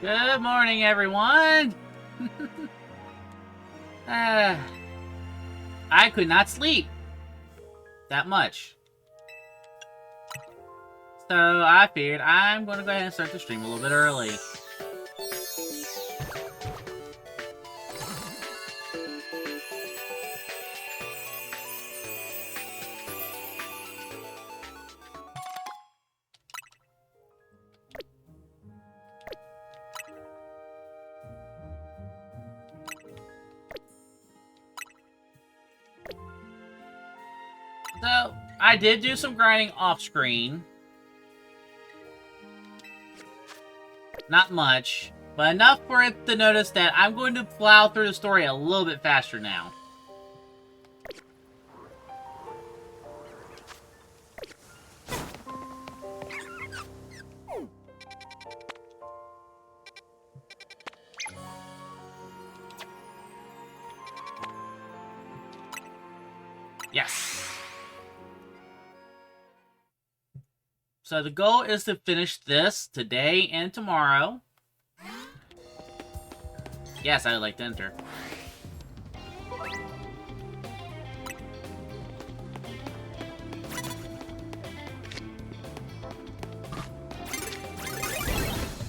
Good morning, everyone! I could not sleep that much. So I figured I'm going to go ahead and start the stream a little bit early. So, I did do some grinding off-screen. Not much, but enough for it to notice that I'm going to plow through the story a little bit faster now. Yes. So the goal is to finish this today and tomorrow. Yes, I would like to enter.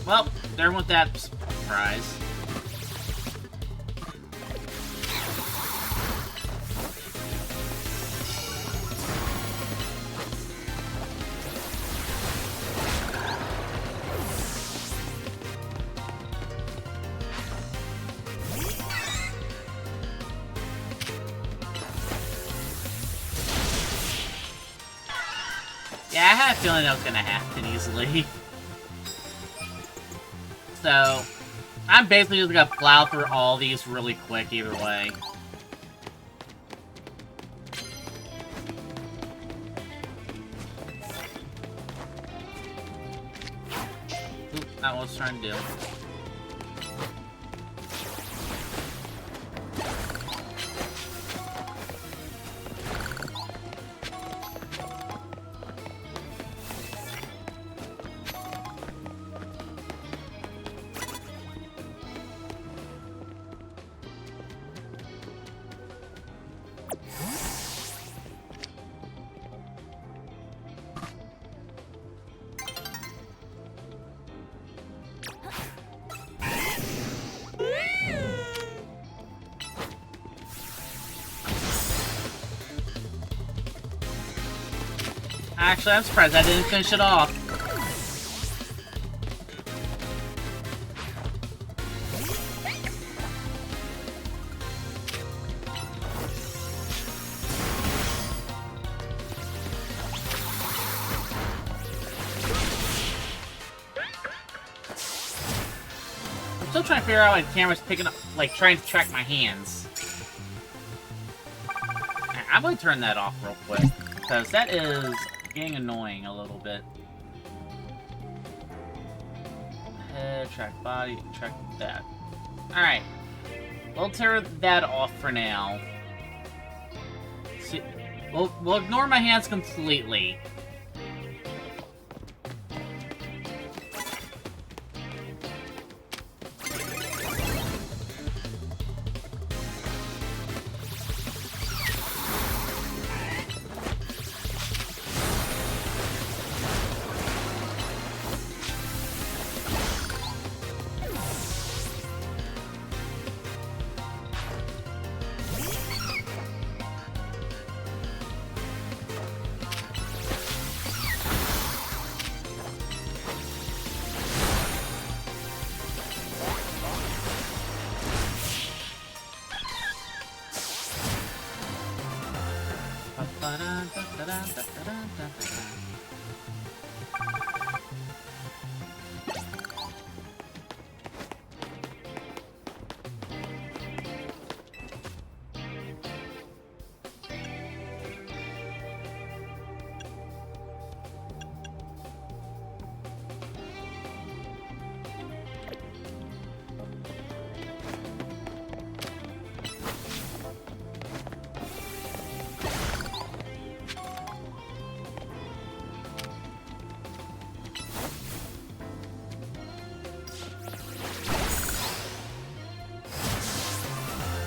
Well, there went that surprise. Yeah, I had a feeling that was gonna happen easily. So, I'm basically just gonna plow through all these really quick either way. Oop, not what I was trying to do. Actually, I'm surprised I didn't finish it off. I'm still trying to figure out why the camera's picking up, like, trying to track my hands. I'm going to turn that off real quick, because that is getting annoying a little bit. Head, track body, track that. Alright. We'll turn that off for now. See, we'll ignore my hands completely.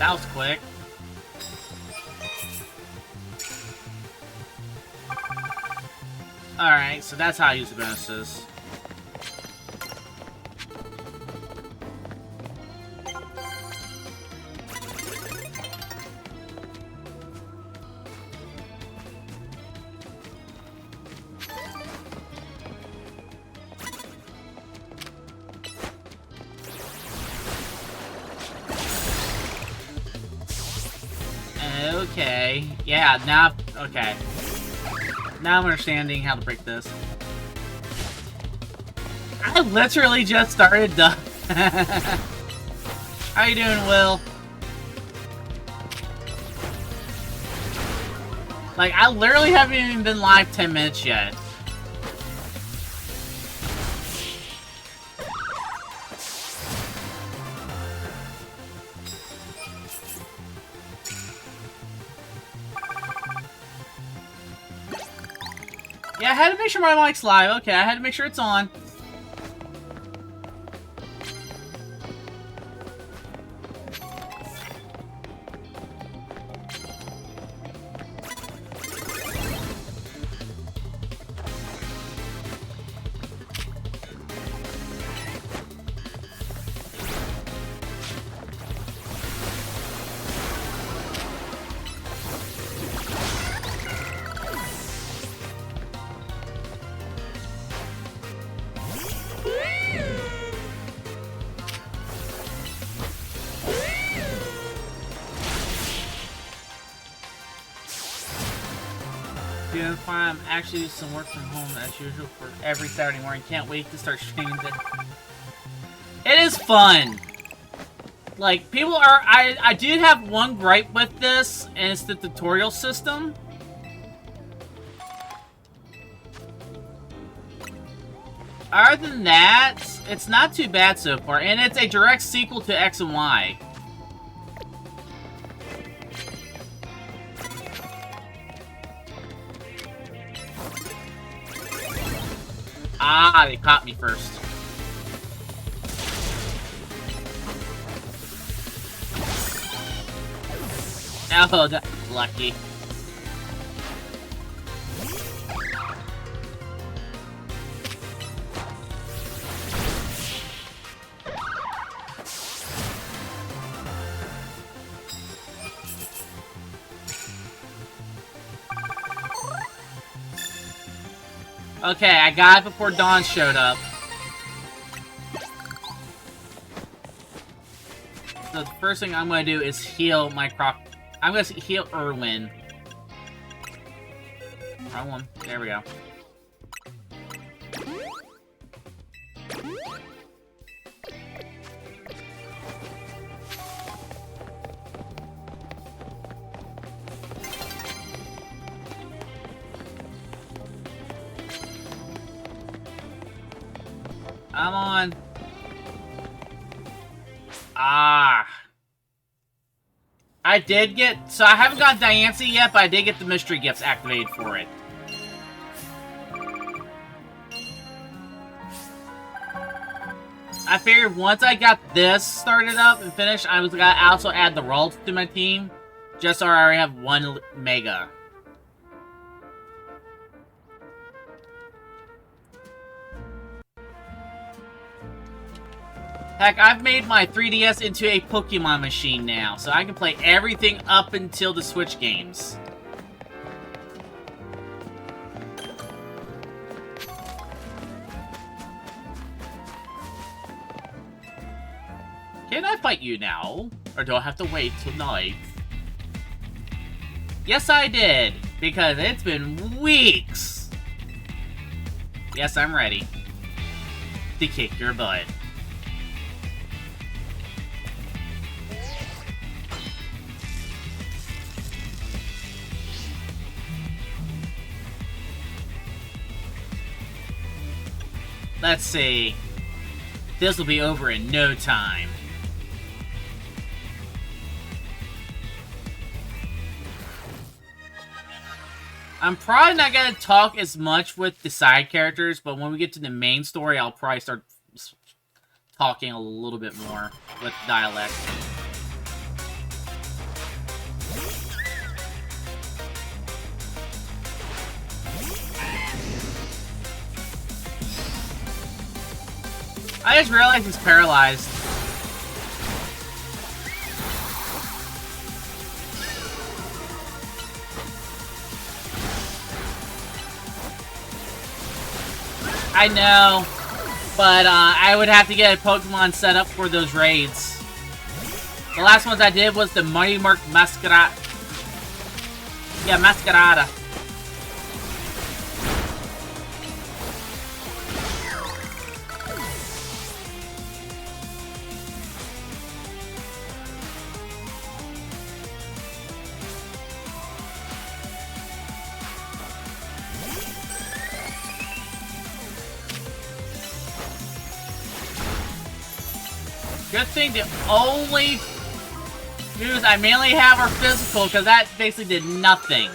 That was quick. Alright, so that's how I use the bonuses. Okay. Yeah, now... Okay. Now I'm understanding how to break this. I literally just started the... How you doing, Will? Like, I literally haven't even been live 10 minutes yet. Yeah, I had to make sure my mic's live. Okay, I had to make sure it's on. I'm actually doing some work from home as usual for every Saturday morning. Can't wait to start streaming it. It is fun! Like, people are... I did have one gripe with this, and it's the tutorial system. Other than that, it's not too bad so far, and it's a direct sequel to X and Y. Ah, they caught me first. Oh, that's lucky. Okay, I got it before Dawn showed up. So the first thing I'm going to do is heal my Croc... I'm going to heal Irwin. Wrong one. There we go. I'm on. Ah. I did get... So I haven't got Diancie yet, but I did get the mystery gifts activated for it. I figured once I got this started up and finished, I was gonna also add the Ralts to my team. Just so I already have one Mega. Heck, I've made my 3DS into a Pokemon machine now, so I can play everything up until the Switch games. Can I fight you now? Or do I have to wait till night? Yes, I did, because it's been weeks! Yes, I'm ready to kick your butt. Let's see. This will be over in no time. I'm probably not going to talk as much with the side characters, but when we get to the main story, I'll probably start talking a little bit more with dialect. I just realized he's paralyzed. I know, but I would have to get a Pokemon set up for those raids. The last ones I did was the Mighty Mark Masquerada. Yeah, Masquerada. Good thing the only moves I mainly have are physical, because that basically did nothing.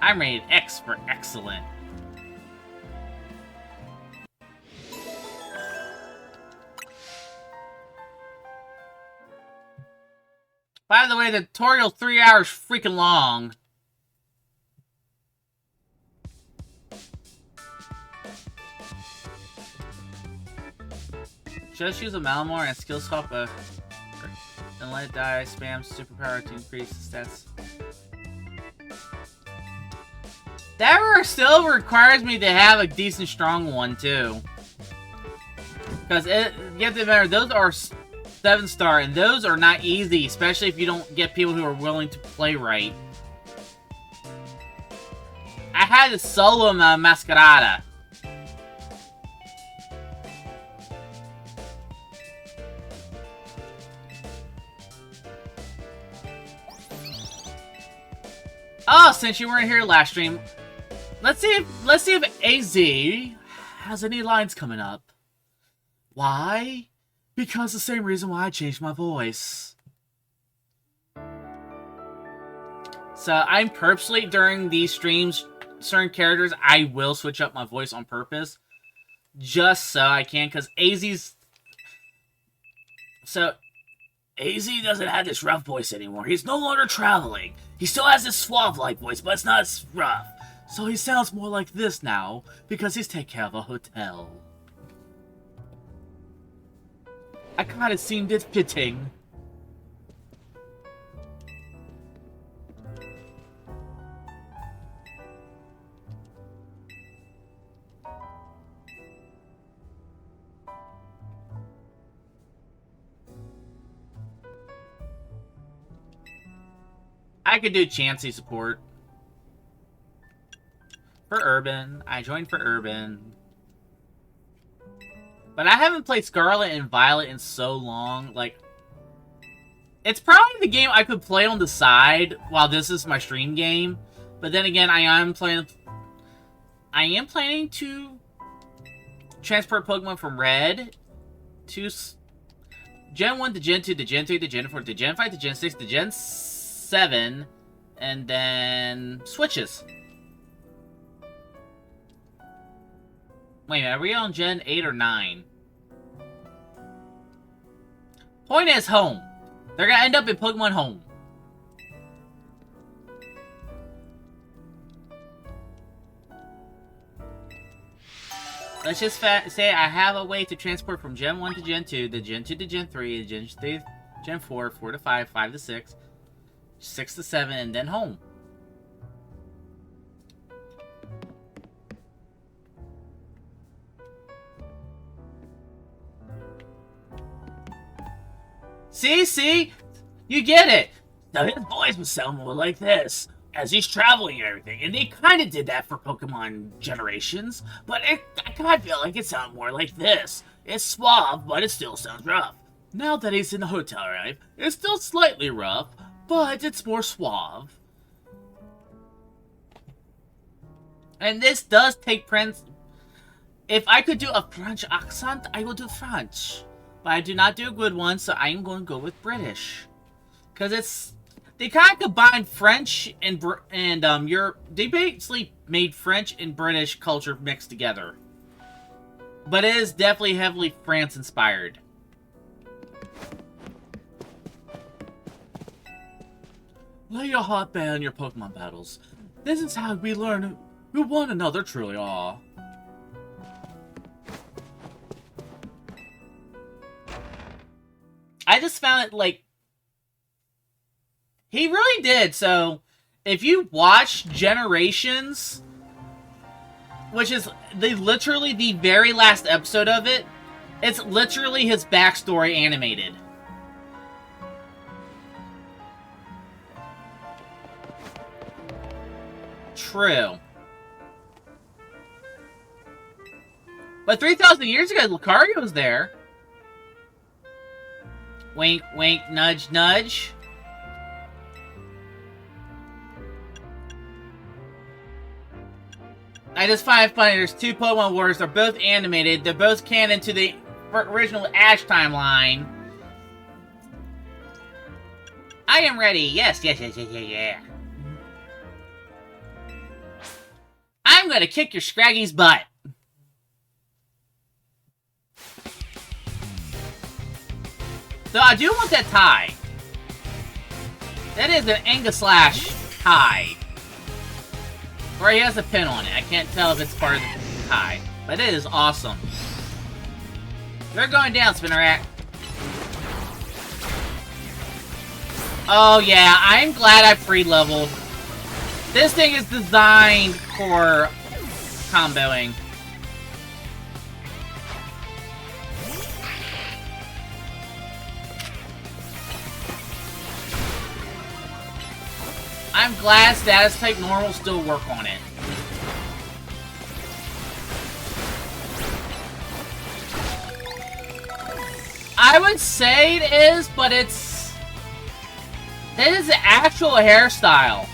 I'm rated X for excellent. By the way, the tutorial's 3 hours freaking long. Just use a Malamar and skill swap and let it die. Spam superpower to increase the stats. That still requires me to have a decent strong one too. Because you have to remember, those are 7-star, and those are not easy, especially if you don't get people who are willing to play right. I had to solo my Masquerada. Oh, since you weren't here last stream, let's see if AZ has any lines coming up. Why? Because the same reason why I changed my voice. So I'm purposely, during these streams, certain characters, I will switch up my voice on purpose. Just so I can, because AZ's... So, AZ doesn't have this rough voice anymore. He's no longer traveling. He still has this suave-like voice, but it's not as rough. So he sounds more like this now, because he's taking care of a hotel. I kinda seemed it fitting. I could do Chansey support. For Urban. I joined for Urban. But I haven't played Scarlet and Violet in so long. Like, it's probably the game I could play on the side while this is my stream game. But then again, I am planning to transport Pokemon from Red to Gen 1 to Gen 2 to Gen 3 to Gen 4 to Gen 5 to Gen 6 to Gen 7, and then switches. Wait a minute, are we on Gen 8 or 9? Point is home. They're gonna end up in Pokemon Home. Let's just say I have a way to transport from Gen 1 to Gen 2, to Gen 2 to Gen 3, to Gen 3 to Gen 4, 4 to 5, 5 to 6, 6 to 7, and then home. See? You get it! Now his voice would sound more like this, as he's traveling and everything, and they kinda did that for Pokemon Generations, but I kinda feel like it sounds more like this. It's suave, but it still sounds rough. Now that he's in the hotel life, it's still slightly rough, but it's more suave. And this does take Prince. If I could do a French accent, I would do French. But I do not do a good one, so I'm going to go with British. Because it's... They kind of combined French and they basically made French and British culture mixed together. But it is definitely heavily France-inspired. Lay your hot band on your Pokemon battles. This is how we learn who one another truly are. I just found it, like... He really did, so... If you watch Generations... Which is literally the very last episode of it, it's literally his backstory animated. True. But 3,000 years ago, Lucario was there. Wink, wink, nudge, nudge. I just find it funny, there's two Pokemon Wars, they're both animated, they're both canon to the original Ash timeline. I am ready, yes, yes, yes, yes, yes, yeah. I'm gonna kick your Scraggy's butt. So I do want that tie. That is an Angus-Slash tie. Or he has a pin on it. I can't tell if it's part of the tie. But it is awesome. They're going down, Spinnerack. Oh yeah, I'm glad I free-leveled. This thing is designed for comboing. I'm glad status type normal still work on it. I would say it is, but it's... This is the actual hairstyle.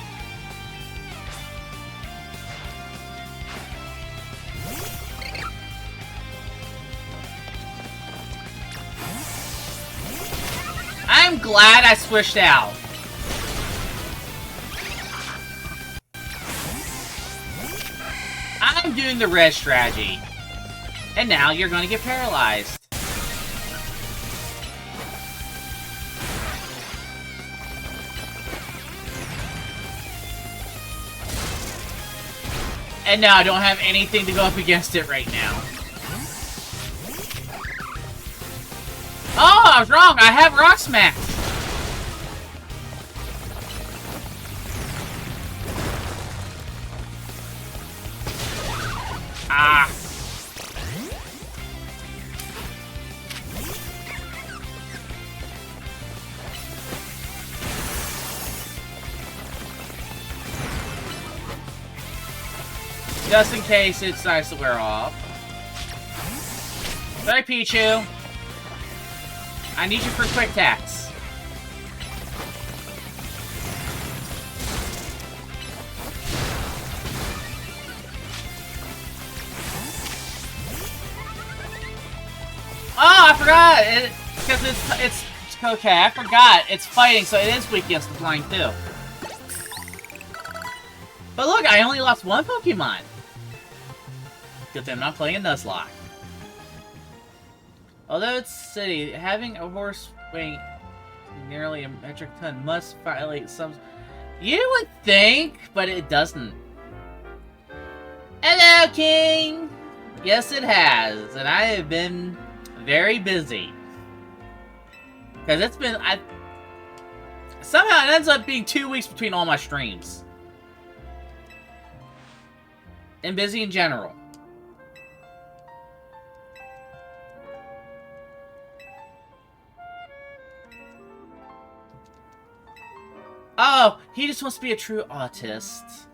I'm glad I switched out. I'm doing the red strategy. And now you're gonna get paralyzed. And now I don't have anything to go up against it right now. Oh, I was wrong! I have Rock Smash! Ah! Just in case it starts to wear off. Sorry, Pichu. I need you for quick attacks. Oh, I forgot! Because it's okay, I forgot. It's fighting, so it is weak against the flying, too. But look, I only lost one Pokemon. Good thing I'm not playing a Nuzlocke. Although it's city, having a horse weighing nearly a metric ton must violate some... You would think, but it doesn't. Hello, King! Yes, it has, and I have been very busy. Because it's been... Somehow it ends up being 2 weeks between all my streams. And busy in general. Oh, he just wants to be a true autist.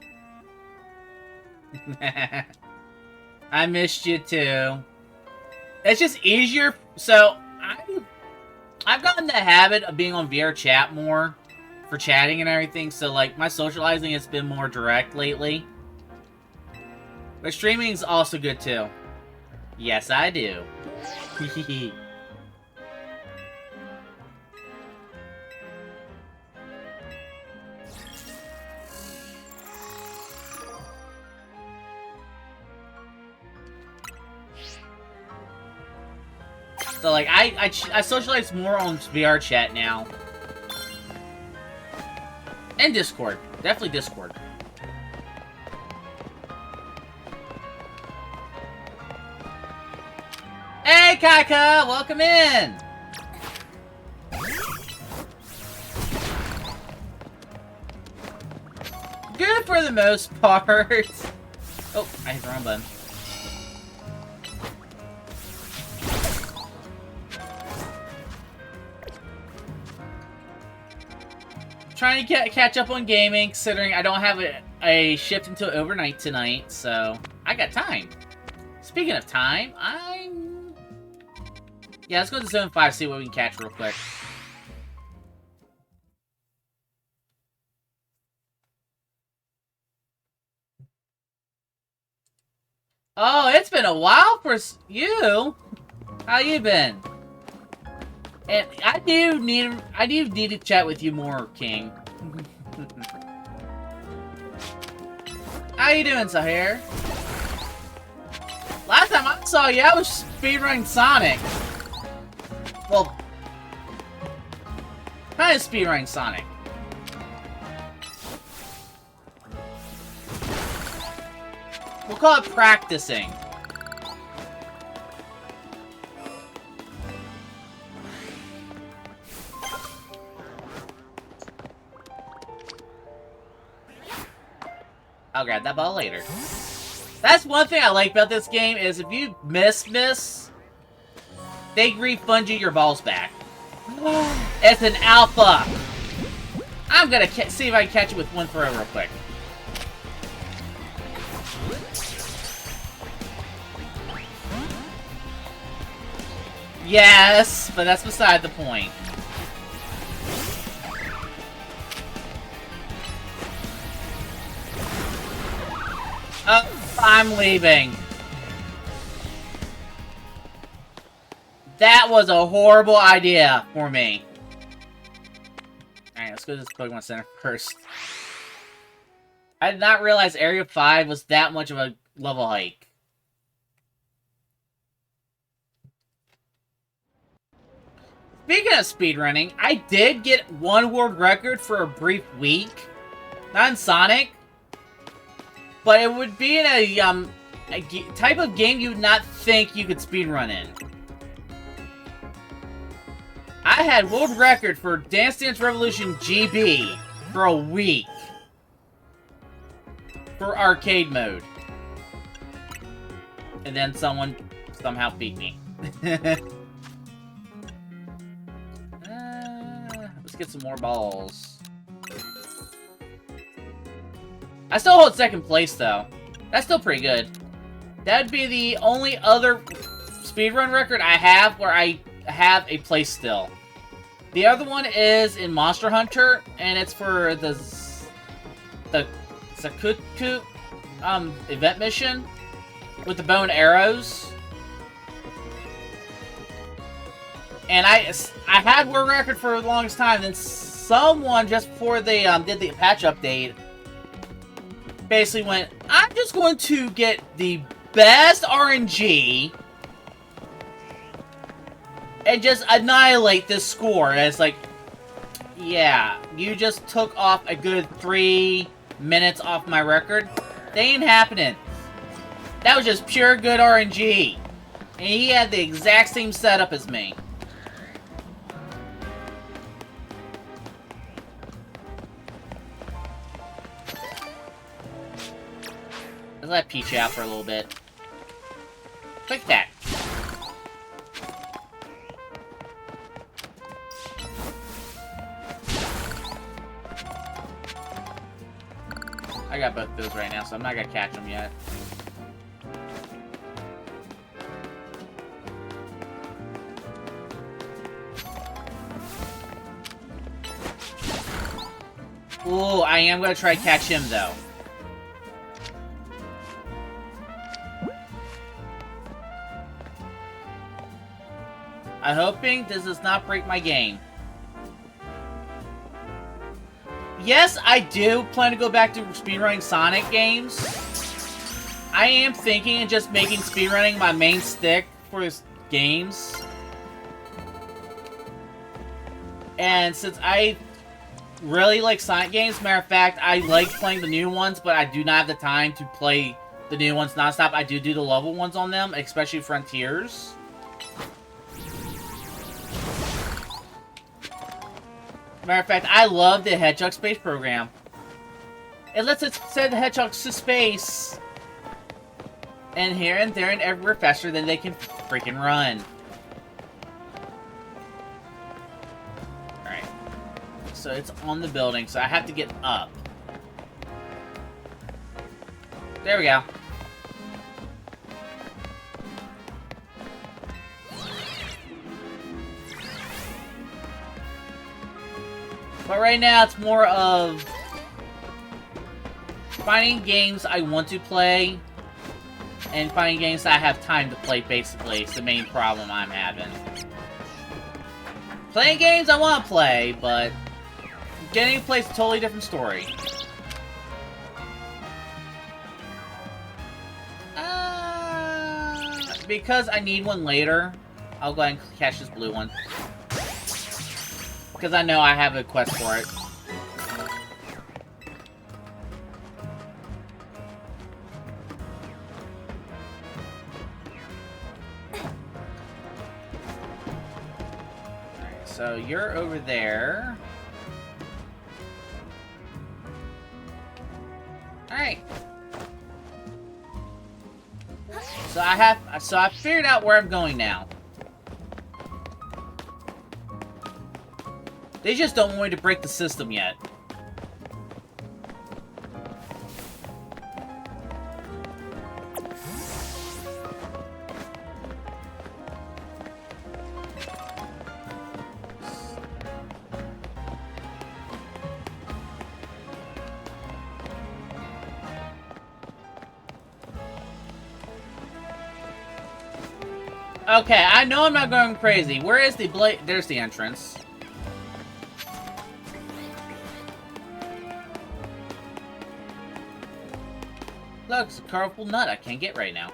I missed you too. It's just easier. So, I've gotten the habit of being on VR chat more for chatting and everything. So, like, my socializing has been more direct lately. But streaming's also good too. Yes, I do. So, like, I socialize more on VR chat now. And Discord. Definitely Discord. Hey, Kaka! Welcome in! Good for the most part. Oh, I hit the wrong button. Trying to catch up on gaming, considering I don't have a shift until overnight tonight, so I got time. Speaking of time, yeah, let's go to Zone 5, see what we can catch real quick. Oh, it's been a while for you. How you been? And I do need to chat with you more, King. How you doing, Sahir? Last time I saw you, I was speedrunning Sonic. Well, kind of speedrunning Sonic. We'll call it practicing. I'll grab that ball later. That's one thing I like about this game, is if you miss, they refund you your balls back. It's an alpha! I'm gonna see if I can catch it with one throw real quick. Yes, but that's beside the point. I'm leaving. That was a horrible idea for me. Alright, let's go to this Pokemon Center first. I did not realize Area 5 was that much of a level hike. Speaking of speedrunning, I did get one world record for a brief week. Not in Sonic. But it would be in a type of game you would not think you could speedrun in. I had world record for Dance Dance Revolution GB for a week. For arcade mode. And then someone somehow beat me. Let's get some more balls. I still hold second place, though. That's still pretty good. That'd be the only other speedrun record I have where I have a place still. The other one is in Monster Hunter, and it's for the Sakuku event mission with the bow and arrows. And I had world record for the longest time, then someone, just before they did the patch update, basically went, I'm just going to get the best RNG and just annihilate this score. And it's like, yeah, you just took off a good 3 minutes off my record. That ain't happening. That was just pure good RNG. And he had the exact same setup as me. Let's let Peach out for a little bit. Click that. I got both of those right now, so I'm not gonna catch them yet. Ooh, I am gonna try to catch him, though. I'm hoping this does not break my game. Yes, I do plan to go back to speedrunning Sonic games. I am thinking of just making speedrunning my main stick for his games. And since I really like Sonic games, matter of fact, I like playing the new ones, but I do not have the time to play the new ones nonstop. I do the level ones on them, especially Frontiers. Matter of fact, I love the Hedgehog Space Program. It lets us send the hedgehogs to space. And here and there and everywhere faster than they can freaking run. Alright. So it's on the building, so I have to get up. There we go. But right now, it's more of finding games I want to play and finding games that I have time to play, basically. It's the main problem I'm having. Playing games I want to play, but getting to play is a totally different story. Because I need one later, I'll go ahead and catch this blue one. Because I know I have a quest for it. Alright, so you're over there. Alright. So I figured out where I'm going now. They just don't want me to break the system yet. Okay, I know I'm not going crazy. Where is the blade? There's the entrance. Look, it's a colorful nut I can't get right now.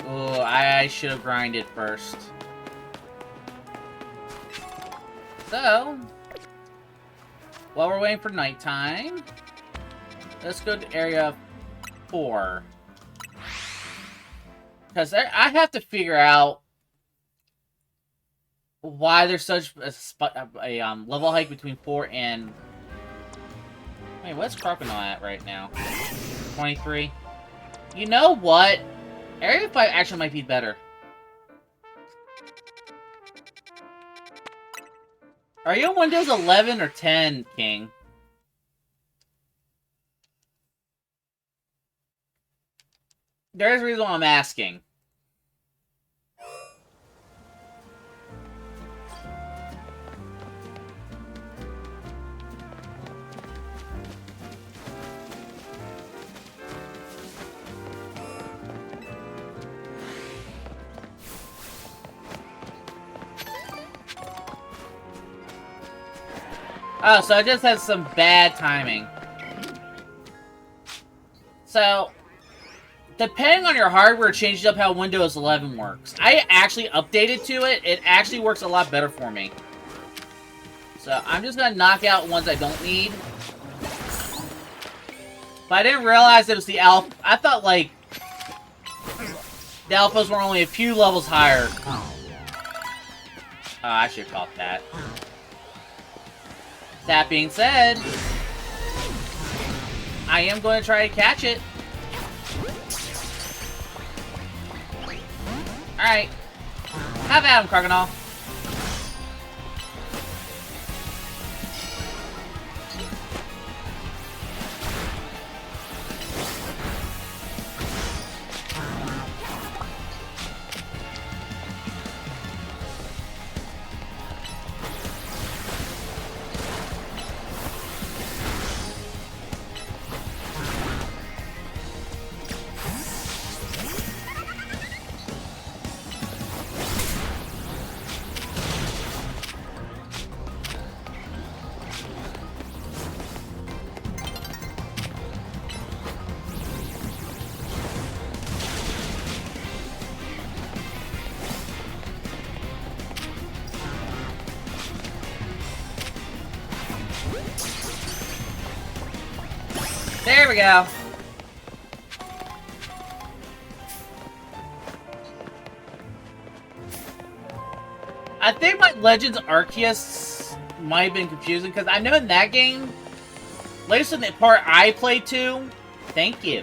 Oh, I should have grinded first. So, while we're waiting for nighttime, let's go to area 4. Because I have to figure out why there's such a level hike between 4 and... Wait, what's Crocodile at right now? 23? You know what? Area 5 actually might be better. Are you on Windows 11 or 10, King? There's a reason why I'm asking. Oh, so I just had some bad timing. So, depending on your hardware, it changes up how Windows 11 works. I actually updated to it. It actually works a lot better for me. So, I'm just going to knock out ones I don't need. But I didn't realize it was the alpha. I thought, like, the alphas were only a few levels higher. Oh, I should have caught that. That being said, I am going to try to catch it. Alright. Have at him, Crocodile. There we go. I think my Legends Arceus might have been confusing, because I know in that game, at least in the part I played to, thank you,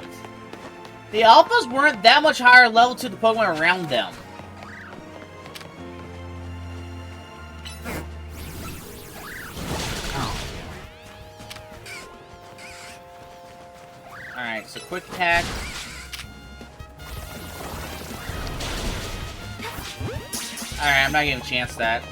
the Alphas weren't that much higher level to the Pokemon around them. Alright, so quick attack. Alright, I'm not giving a chance to that.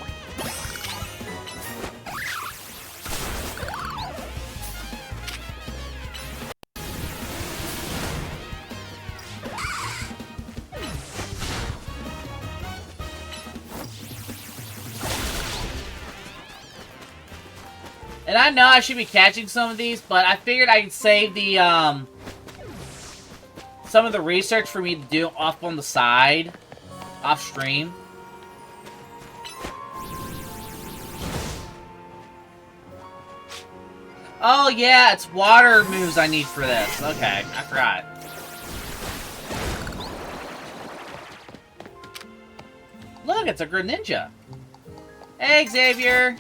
And I know I should be catching some of these, but I figured I could save the, some of the research for me to do off on the side, off stream. Oh yeah, it's water moves I need for this. Okay, I forgot. Look, it's a Greninja. Hey, Xavier.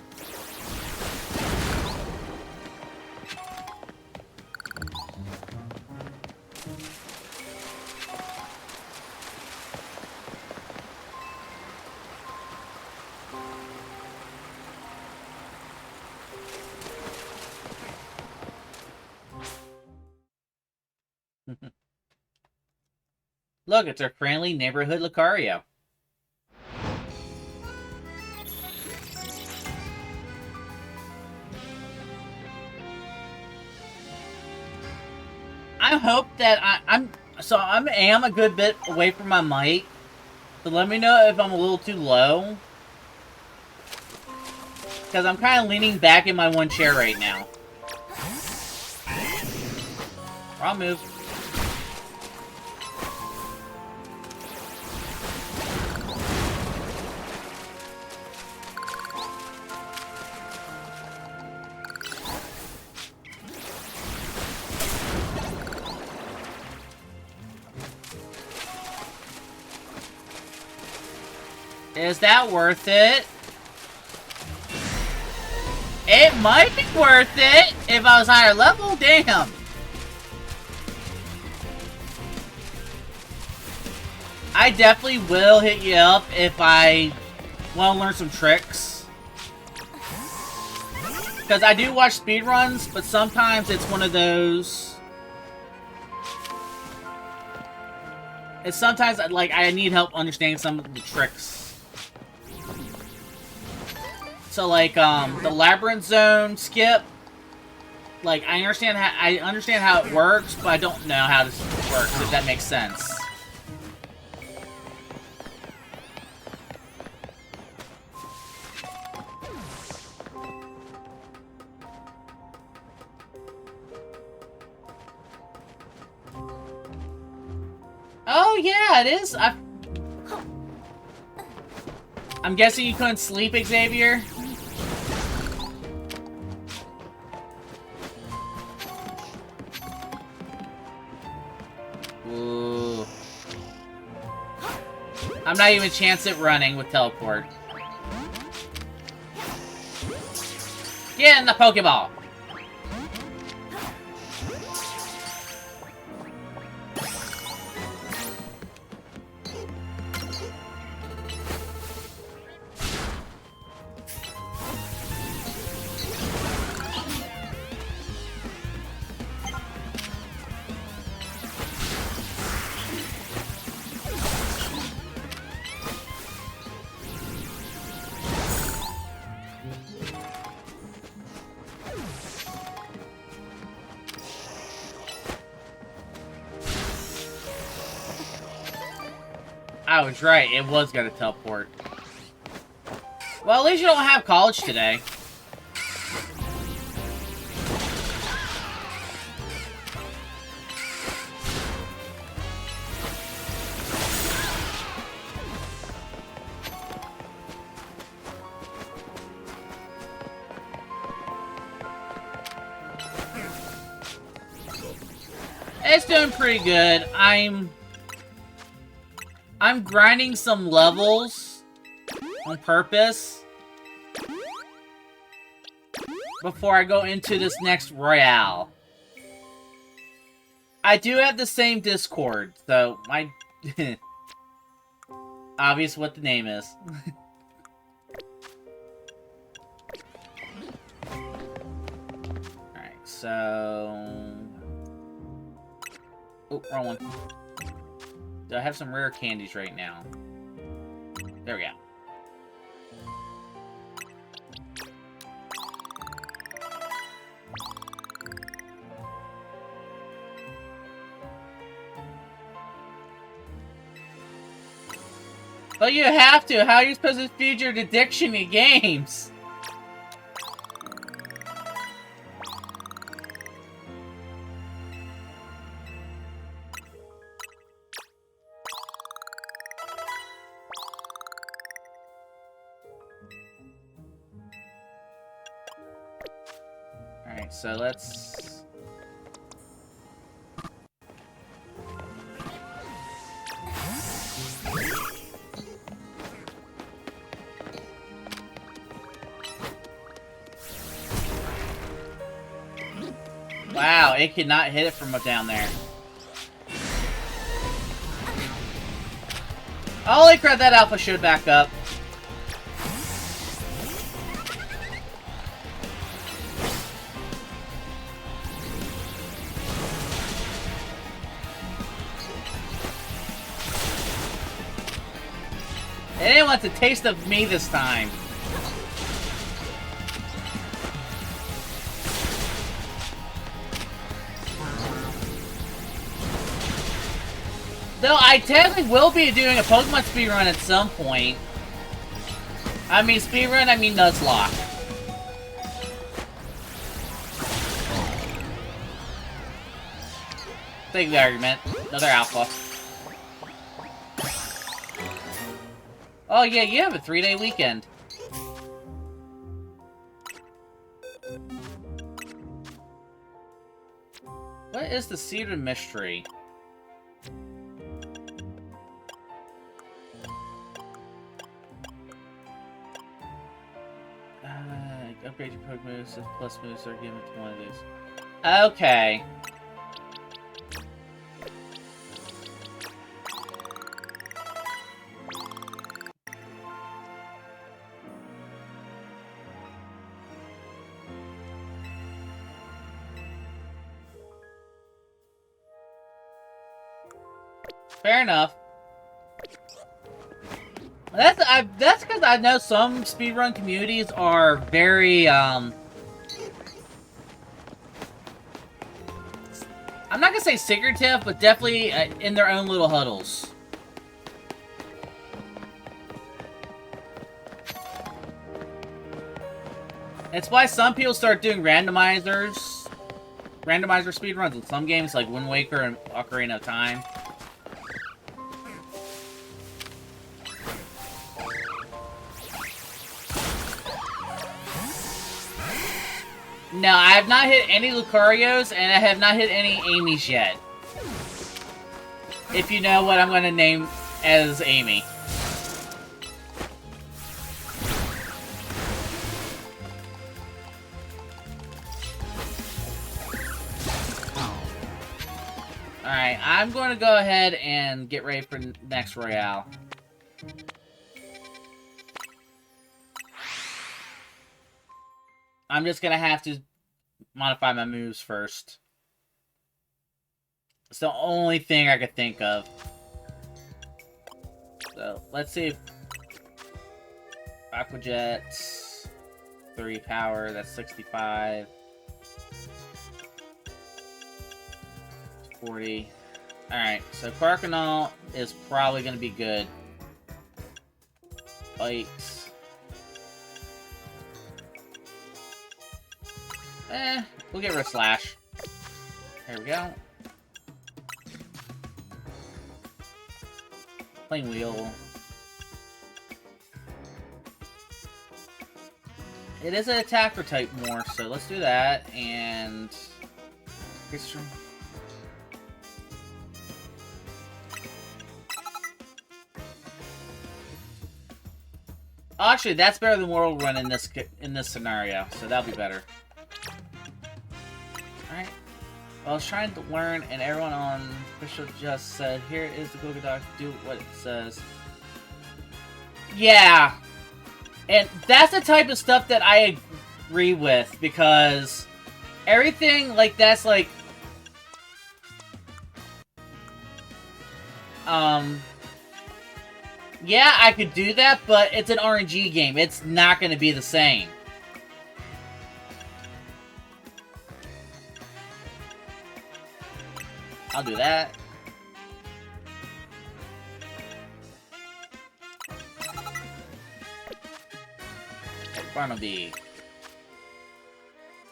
Look, it's our friendly neighborhood Lucario. I hope that I am a good bit away from my mic, so let me know if I'm a little too low, because I'm kind of leaning back in my one chair right now. Wrong move. Is that worth it? It might be worth it if I was higher level. Damn. I definitely will hit you up if I want to learn some tricks. Because I do watch speedruns, but sometimes it's one of those... It's sometimes, like, I need help understanding some of the tricks. So, like, the Labyrinth Zone skip, like, I understand how it works, but I don't know how this works, if that makes sense. Oh, yeah, it is. I'm guessing you couldn't sleep, Xavier? Ooh. I'm not even a chance at running with teleport. Get in the Pokeball! I was right, it was gonna teleport. Well, at least you don't have college today. It's doing pretty good. I'm grinding some levels on purpose before I go into this next Royale. I do have the same Discord, so my obvious what the name is. Alright, so... Oh, wrong one. Do I have some rare candies right now? There we go. Well, you have to. How are you supposed to feed your addiction in games? Alright, so let's... Wow, it could not hit it from up down there. Holy crap, that alpha showed back up. It didn't want a taste of me this time. Though I definitely will be doing a Pokemon speedrun at some point. I mean speedrun, I mean Nuzlocke. Take the argument. Another alpha. Oh yeah, you have a 3-day weekend. What is the Seed of Mystery? Upgrade your Pokemon moves if plus moves are given to one of these. Okay. Fair enough. That's because I know some speedrun communities are very, I'm not gonna say secretive, but definitely in their own little huddles. It's why some people start doing randomizer speedruns in some games, like Wind Waker and Ocarina of Time. No, I have not hit any Lucarios, and I have not hit any Amy's yet. If you know what I'm going to name as Amy. Alright, I'm going to go ahead and get ready for the next Royale. I'm just going to have to modify my moves first. It's the only thing I could think of. So, let's see if... Aqua Jet... 3 power, that's 65. 40. Alright, so Carcanal is probably going to be good. Bite. We'll get rid of Slash. There we go. Plain Wheel. It is an attacker type more, so let's do that, and... Actually, that's better than World Run in this scenario, so that'll be better. Alright. Well, I was trying to learn, and everyone on official just said, "Here is the Google Doc, do what it says." Yeah! And that's the type of stuff that I agree with, because everything like that's like... Yeah, I could do that, but it's an RNG game. It's not going to be the same. I'll do that. Barnaby.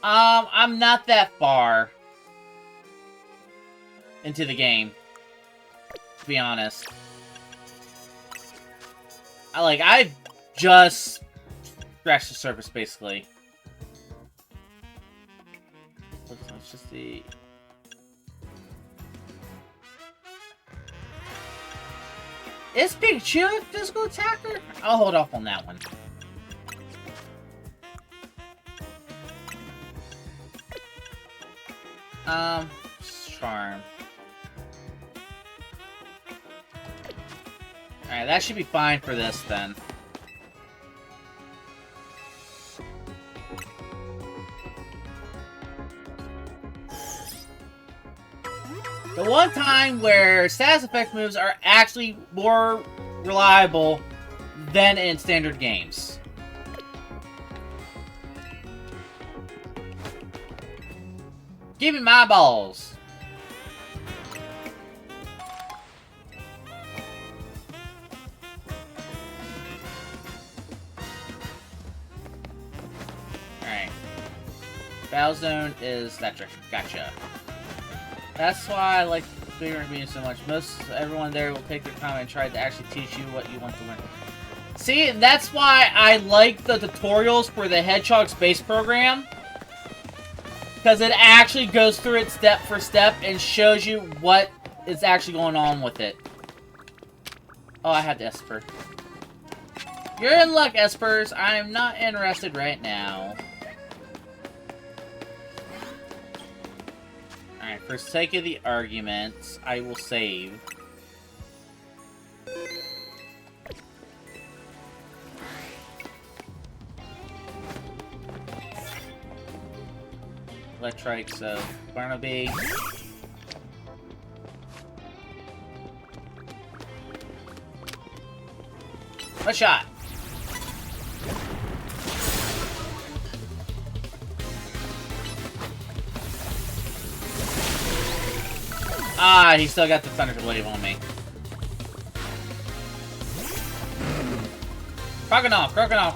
I'm not that far into the game, to be honest. I've just scratched the surface, basically. Let's just see. Is Pikachu a physical attacker? I'll hold off on that one. Charm. Alright, that should be fine for this, then. The one time where status effect moves are actually more reliable than in standard games. Give me my balls! Alright. Battle zone is that direction. Gotcha. That's why I like Bigger Being so much. Most everyone there will take their time and try to actually teach you what you want to learn. See, that's why I like the tutorials for the Hedgehog Space Program. Because it actually goes through it step for step and shows you what is actually going on with it. Oh, I had Esper. You're in luck, Espers. I'm not interested right now. Alright, for sake of the argument, I will save. Electrike, so Barnaby. A shot! Ah, he still got the Thunder Wave on me. Kroganov, Kroganov!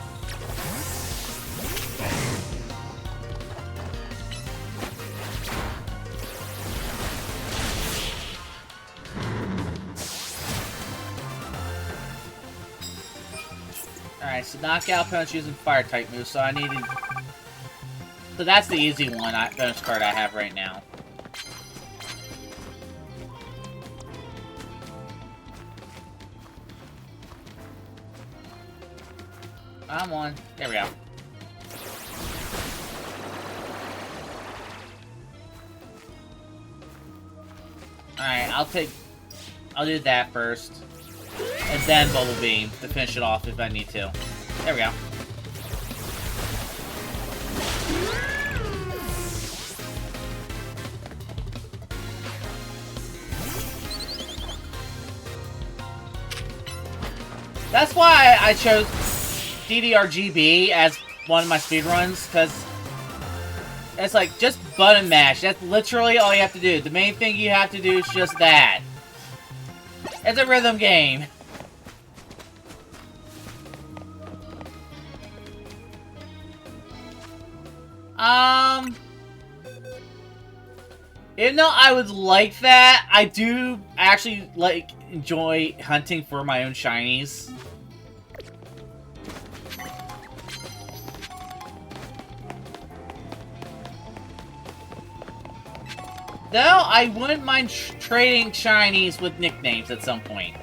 Alright, so knockout punch using fire type moves, so I needed... So that's the easy one, bonus card I have right now. I'm on. There we go. Alright, I'll do that first. And then Bubble Beam to finish it off if I need to. There we go. That's why I chose DDRGB as one of my speedruns, because it's like, just button mash. That's literally all you have to do. The main thing you have to do is just that. It's a rhythm game. Even though I would like that, I do actually enjoy hunting for my own shinies. Though, I wouldn't mind trading shinies with nicknames at some point.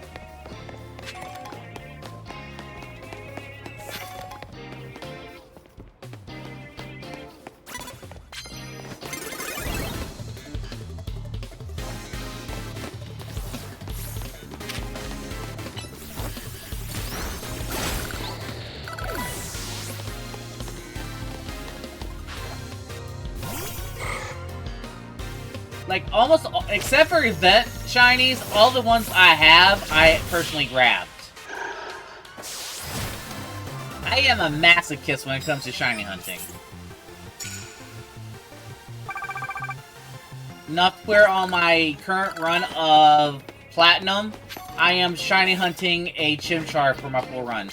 Like, almost, except for event shinies, all the ones I have, I personally grabbed. I am a masochist when it comes to shiny hunting. Enough where on my current run of Platinum, I am shiny hunting a Chimchar for my full run.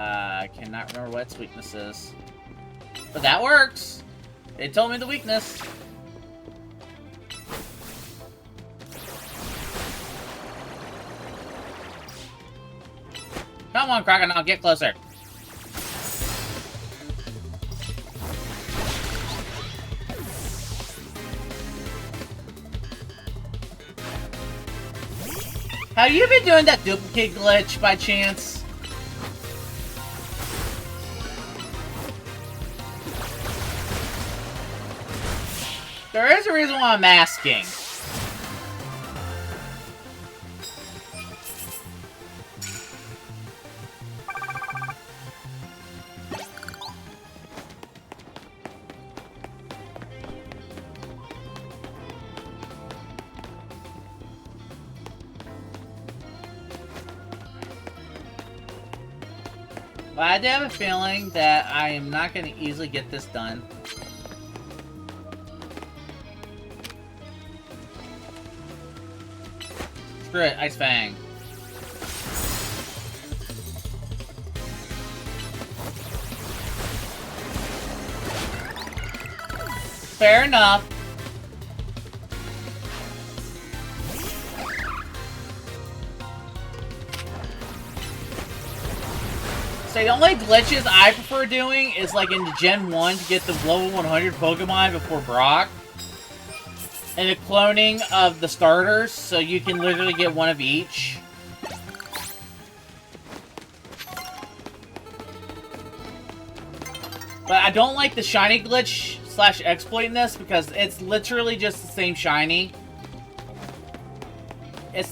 I cannot remember what its weakness is. But that works! It told me the weakness. Come on, Crocodile, get closer. Have you been doing that duplicate glitch by chance? There is a reason why I'm asking. But I do have a feeling that I am not going to easily get this done. Screw it, Ice Fang. Fair enough. So the only glitches I prefer doing is like in the Gen 1 to get the level 100 Pokemon before Brock. And the cloning of the starters, so you can literally get one of each. But I don't like the shiny glitch / exploit in this because it's literally just the same shiny. It's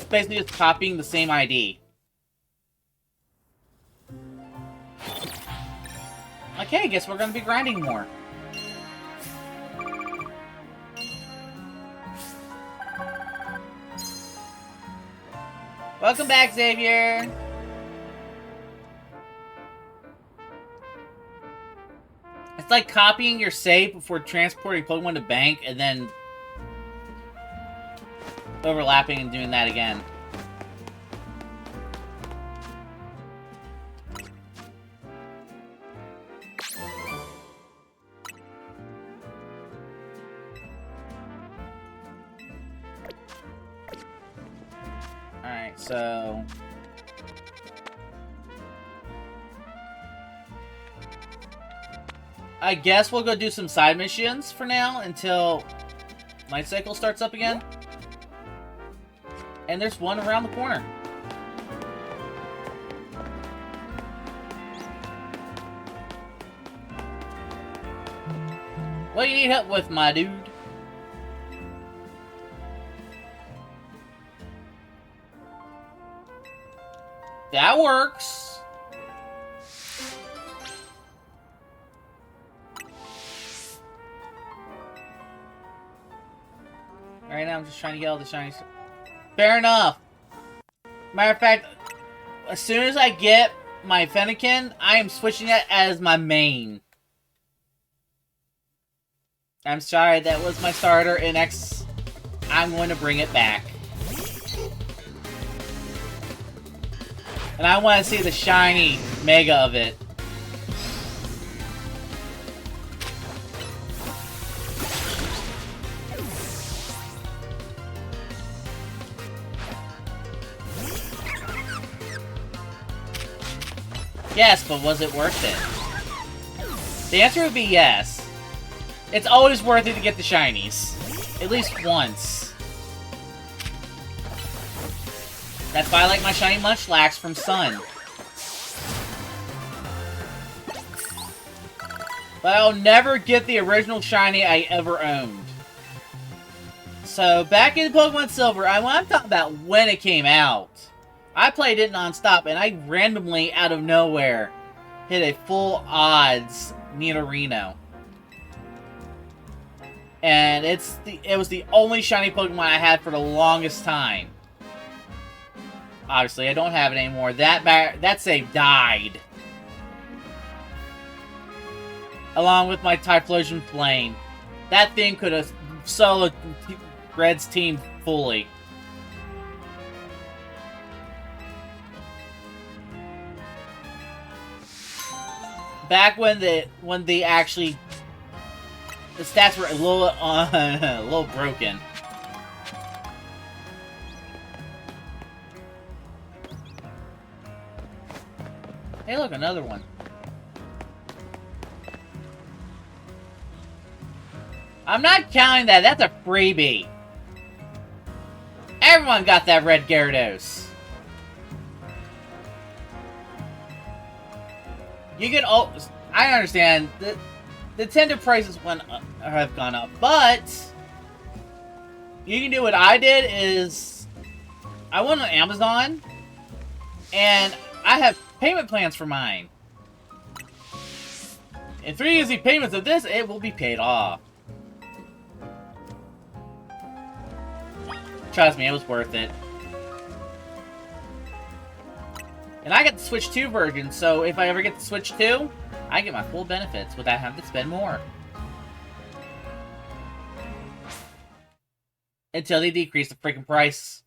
basically just copying the same ID. Okay, I guess we're gonna be grinding more. Welcome back, Xavier! It's like copying your save before transporting Pokemon to bank, and then overlapping and doing that again. Alright, so... I guess we'll go do some side missions for now until Night Cycle starts up again. And there's one around the corner. What do you need help with, my dude? That works. Right now I'm just trying to get all the shiny stuff. Fair enough. Matter of fact, as soon as I get my Fennekin, I am switching it as my main. I'm sorry, that was my starter in X. I'm going to bring it back. And I want to see the shiny mega of it. Yes, but was it worth it? The answer would be yes. It's always worth it to get the shinies. At least once. That's why I like my shiny Munchlax from Sun. But I'll never get the original shiny I ever owned. So, back in Pokemon Silver, I'm talking about when it came out. I played it non-stop, and I randomly, out of nowhere, hit a full odds Nidorino. And it was the only shiny Pokemon I had for the longest time. Obviously, I don't have it anymore. That save died. Along with my Typhlosion Flame. That thing could have soloed Red's team fully. Back when the actually the stats were a little broken. Hey, look, another one. I'm not counting that. That's a freebie. Everyone got that red Gyarados. You get all. I understand the tender prices have gone up, but you can do what I did. Is I went on Amazon, and I have payment plans for mine. In 3 easy payments of this, it will be paid off. Trust me, it was worth it. And I get the Switch 2 version, so if I ever get the Switch 2, I get my full benefits without having to spend more. Until they decrease the freaking price.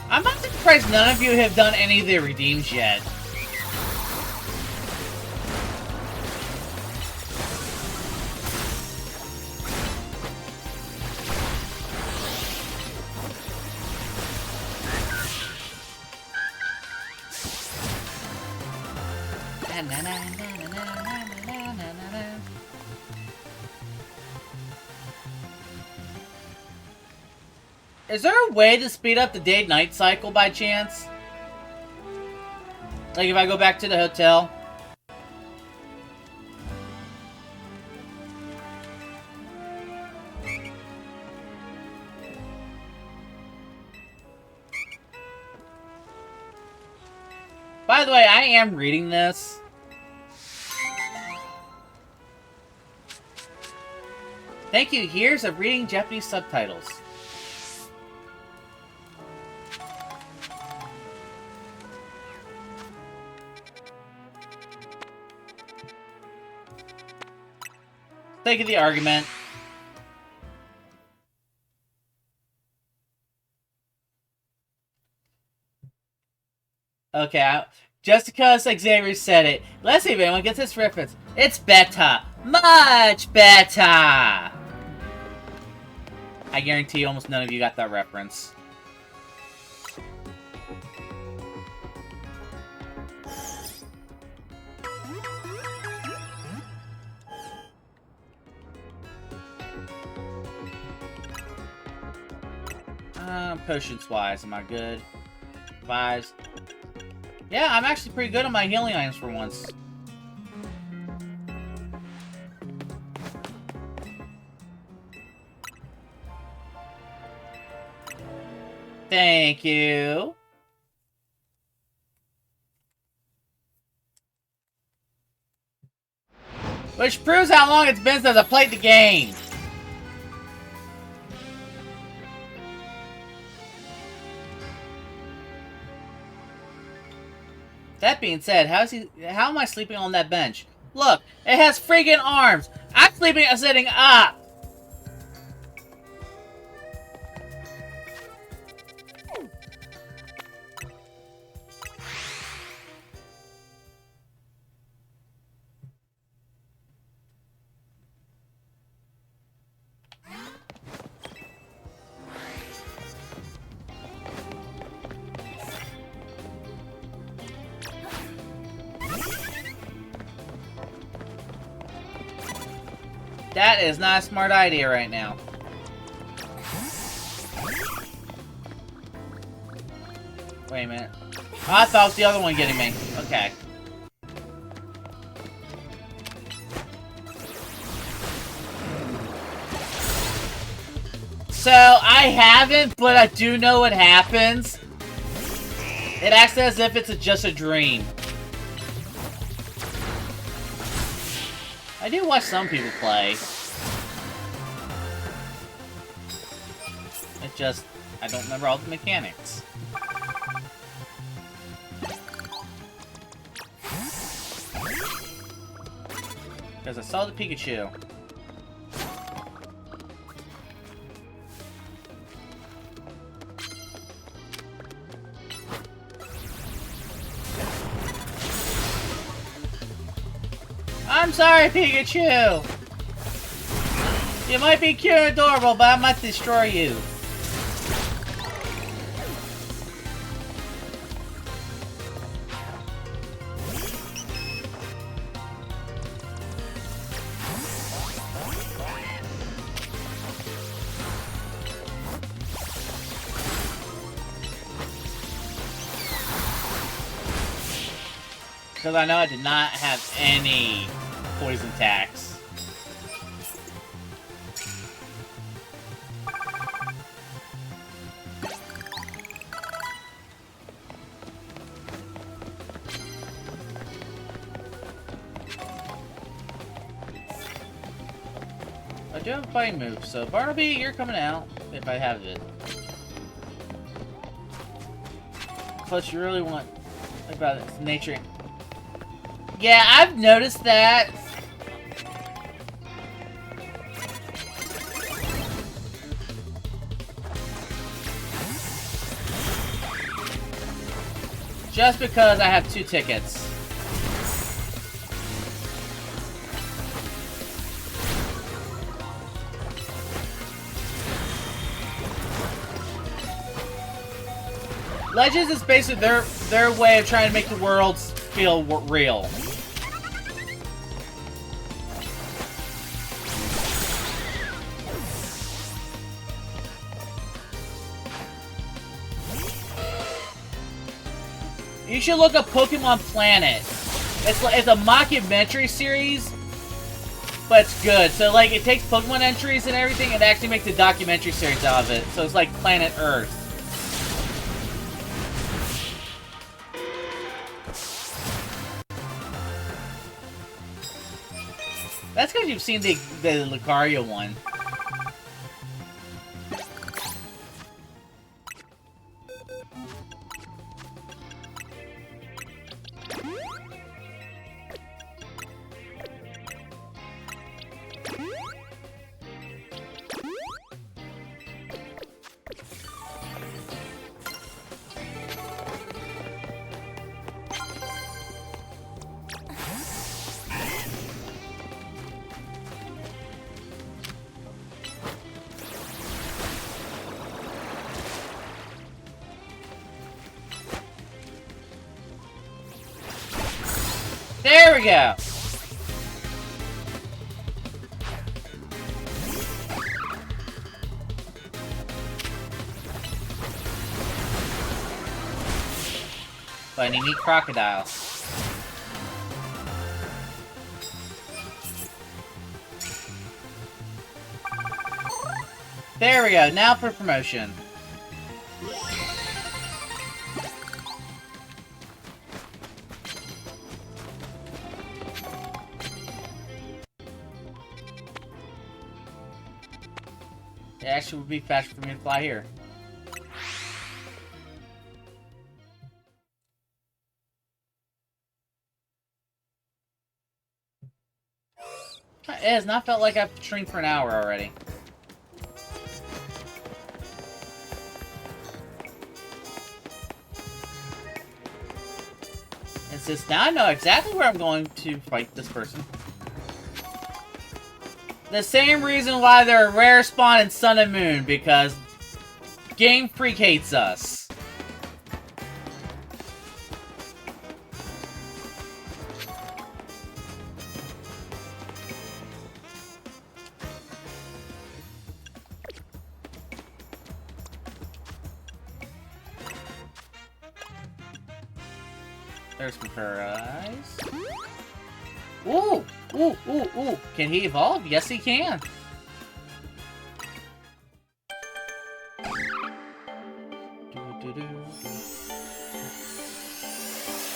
I'm not surprised none of you have done any of the redeems yet. Is there a way to speed up the day-night cycle by chance? Like if I go back to the hotel? By the way, I am reading this. Thank you. Here's a reading Japanese subtitles. Thank you, the argument. Okay, just because Xavier said it, let's see if anyone gets this reference. It's better. Much better! I guarantee almost none of you got that reference. Potions-wise, am I good? Vibes. Yeah, I'm actually pretty good on my healing items for once. Thank you. Which proves how long it's been since I played the game. That being said, how am I sleeping on that bench? Look, it has freaking arms. I'm sitting up. That is not a smart idea right now. Wait a minute. Oh, I thought it was the other one getting me. Okay. So, I haven't, but I do know what happens. It acts as if it's just a dream. I do watch some people play. It just... I don't remember all the mechanics. Because I saw the Pikachu. I'm sorry, Pikachu! You might be cute and adorable, but I might destroy you. Because I know I did not have any poison attacks. I do have a fighting move, so Barnaby, you're coming out if I have it. Plus, you really want about its nature. Yeah, I've noticed that. Just because I have 2 tickets. Legends is basically their way of trying to make the worlds feel real. You should look up Pokemon Planet. It's a mockumentary series, but it's good. So like it takes Pokemon entries and everything and actually makes a documentary series out of it. So it's like Planet Earth. That's because you've seen the Lucario one. There we go! But I need crocodile. There we go, now for promotion. It actually would be faster for me to fly here. It has not felt like I've streamed for an hour already. And since now I know exactly where I'm going to fight this person. The same reason why they're a rare spawn in Sun and Moon, because Game Freak hates us. First prize. Ooh! Ooh, ooh, ooh. Can he evolve? Yes, he can.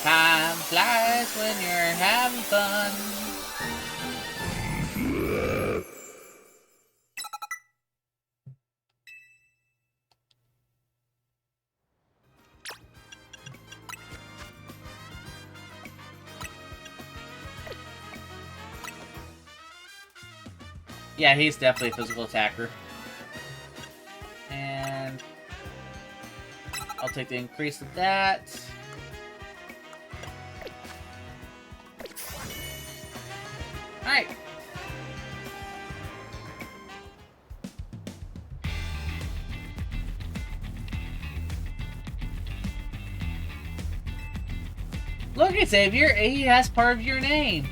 Time flies when you're having fun. Yeah, he's definitely a physical attacker. And I'll take the increase of that. Alright. Look at Xavier, he has part of your name.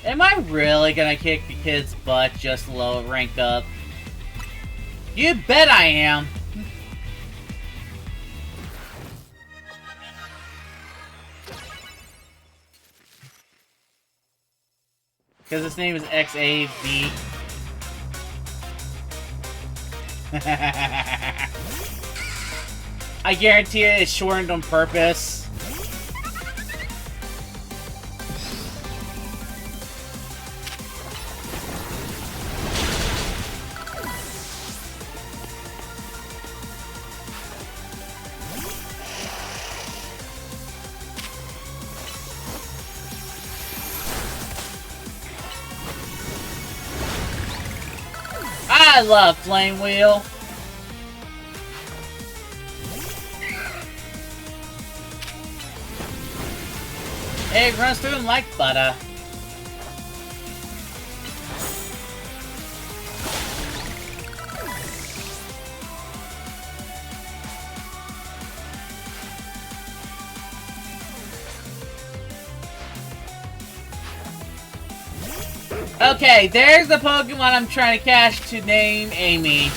Am I really gonna kick the kid's butt just to low rank up? You bet I am! Because his name is XAV. I guarantee it, it's shortened on purpose. I love Flame Wheel. It runs through him like butter. Okay, there's the Pokemon I'm trying to catch to name Amy.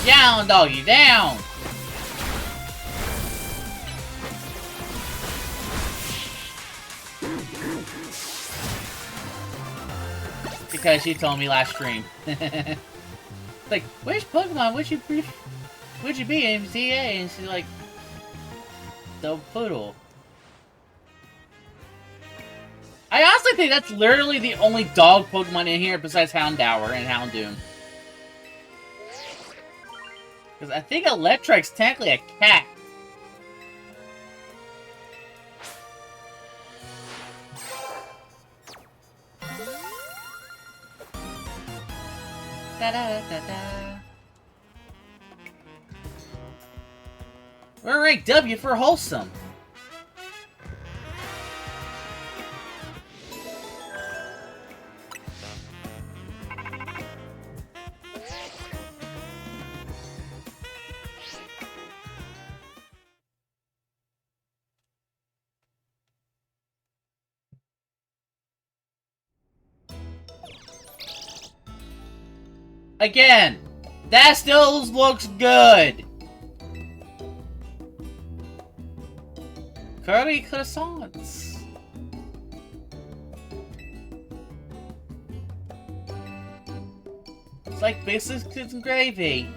Down, doggy, down! Because she told me last stream. Like, which Pokemon would you be MCA? And she's like, the Poodle. I honestly think that's literally the only dog Pokemon in here besides Houndour and Houndoom. Because I think Electrike's technically a cat. Da-da-da-da-da. We're ranked W for wholesome. Again, that still looks good. Curly croissants. It's like biscuits and gravy.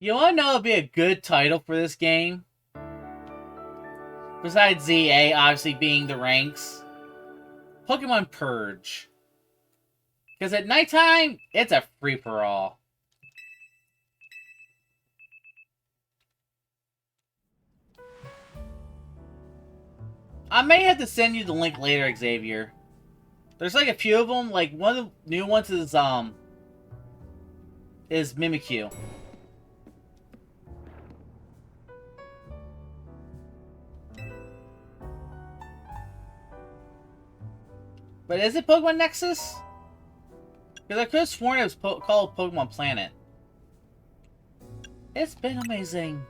You wanna know what would be a good title for this game? Besides ZA, obviously being the ranks. Pokemon Purge. Because at nighttime, it's a free-for-all. I may have to send you the link later, Xavier. There's like a few of them. Like one of the new ones is Mimikyu. But is it Pokemon Nexus? Because I could have sworn it was called Pokemon Planet. It's been amazing.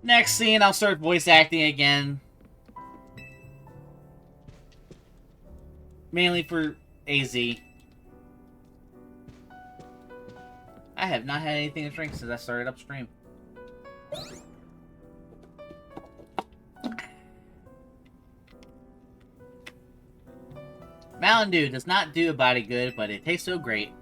Next scene, I'll start voice acting again. Mainly for AZ. I have not had anything to drink since I started upstream. Mountain Dew does not do a body good, but it tastes so great.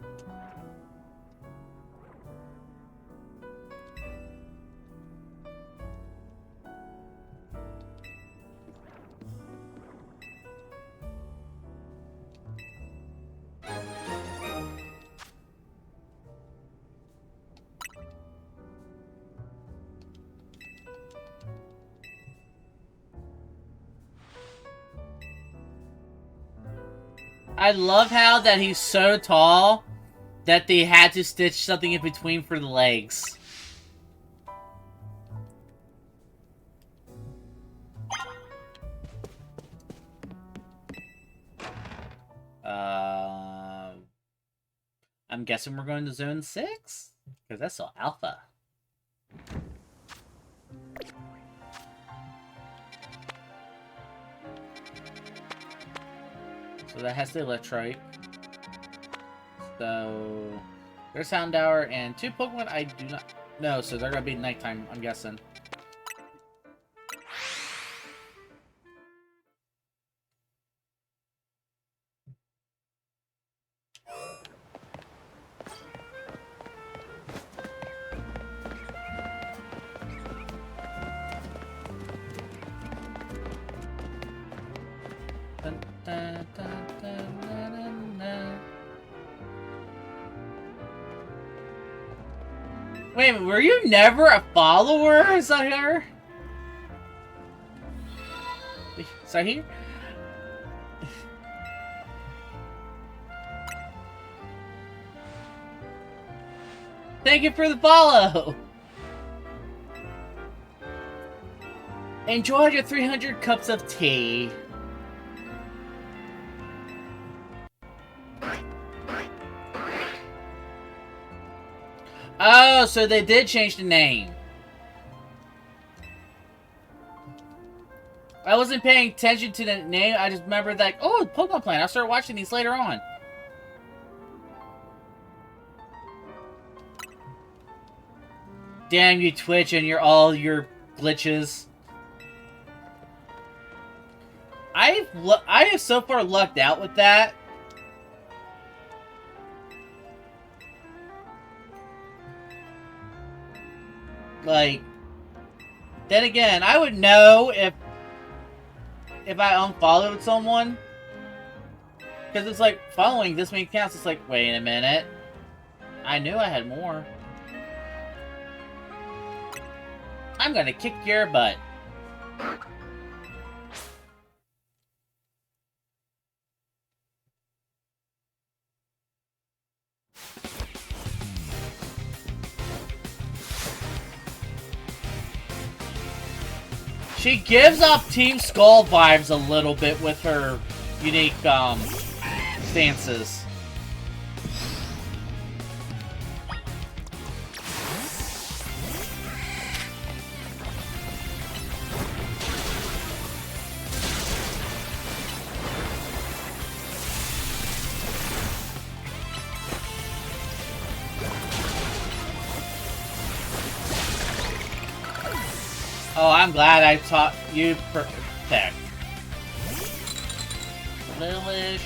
I love how that he's so tall that they had to stitch something in between for the legs. I'm guessing we're going to Zone 6? Because that's all Alpha. So that has the Electrike. So there's Houndour and 2 Pokemon I do not know, so they're gonna be nighttime, I'm guessing. Wait a minute, were you never a follower, Zahir? Zahir? Thank you for the follow! Enjoy your 300 cups of tea. Oh, so they did change the name. I wasn't paying attention to the name. I just remember that, oh, Pokemon Planet. I'll start watching these later on. Damn you, Twitch, and all your glitches. I have so far lucked out with that. Like, then again, I would know if I unfollowed someone. Because it's like, following this many accounts, it's like, wait a minute. I knew I had more. I'm gonna kick your butt. She gives off Team Skull vibes a little bit with her unique stances. Oh, I'm glad I taught you Protect. Lilish.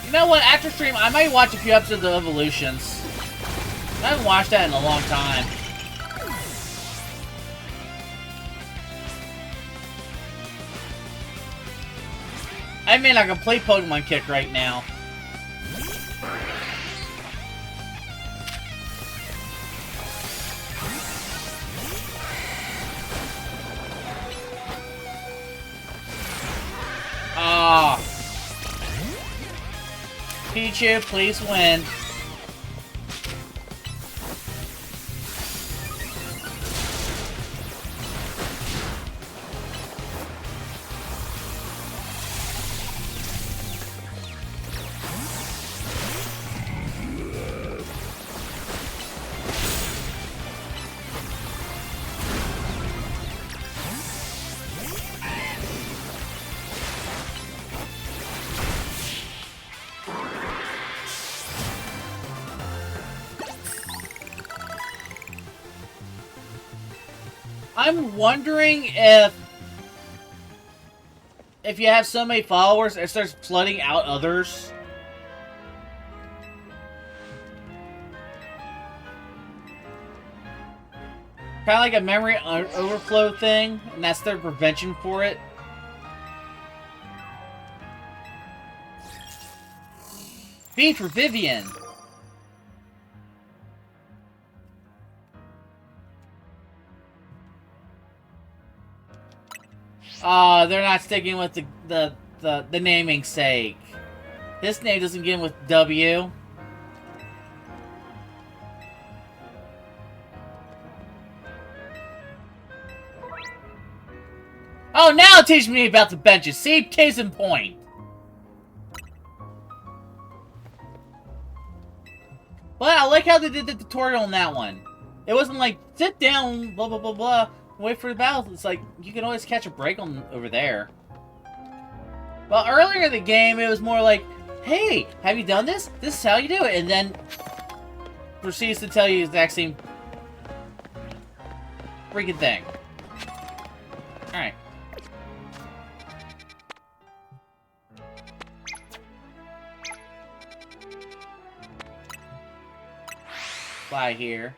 You know what? After stream, I might watch a few episodes of Evolutions. I haven't watched that in a long time. I'm in a complete Pokemon kick right now. Ah. Pichu, please win. I'm wondering if you have so many followers, it starts flooding out others. Kind of like a memory overflow thing, and that's their prevention for it. B for Vivian. They're not sticking with the naming sake. This name doesn't begin with W. Oh, now teach me about the benches. See, case in point. But I like how they did the tutorial on that one. It wasn't like, sit down, blah, blah, blah, blah, wait for the battle. It's like, you can always catch a break on over there. Well, earlier in the game, it was more like, hey, have you done this? This is how you do it. And then proceeds to tell you the exact same freaking thing. Alright. Fly here.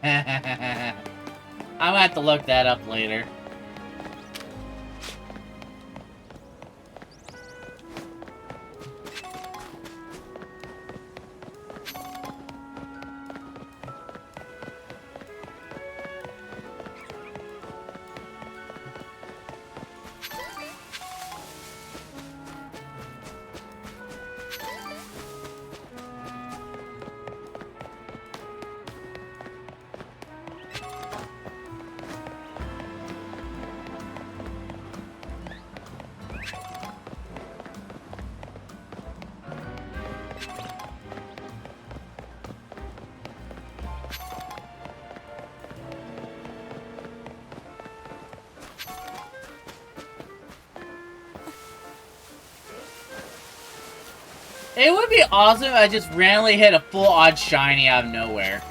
I'm gonna have to look that up later. It would be awesome if I just randomly hit a full odd shiny out of nowhere.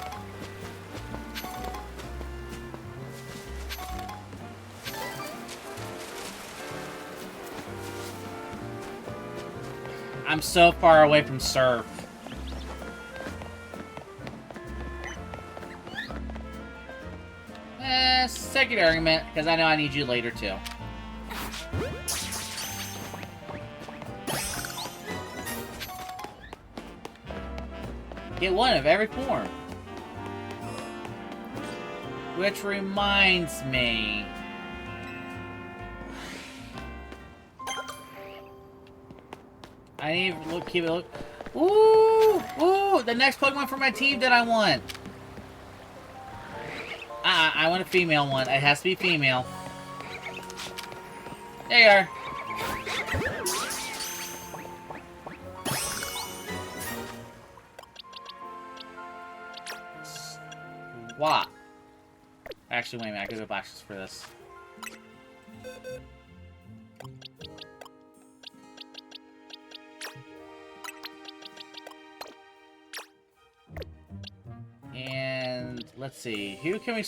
I'm so far away from Surf. Second argument, because I know I need you later too. Get one of every form. Which reminds me. I need to keep it look. Ooh! Ooh! The next Pokemon for my team that I want. I want a female one. It has to be female. There you are. What? Actually, wait a minute. I could go back for this. And let's see. Who can we...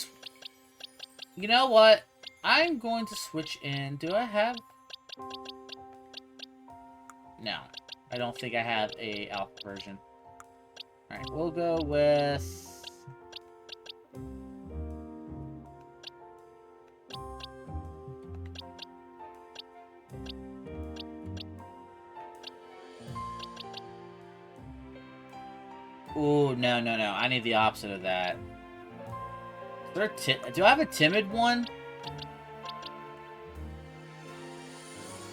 You know what? I'm going to switch in. Do I have... No. I don't think I have a alpha version. Alright, we'll go with... Ooh, no. I need the opposite of that. Do I have a timid one?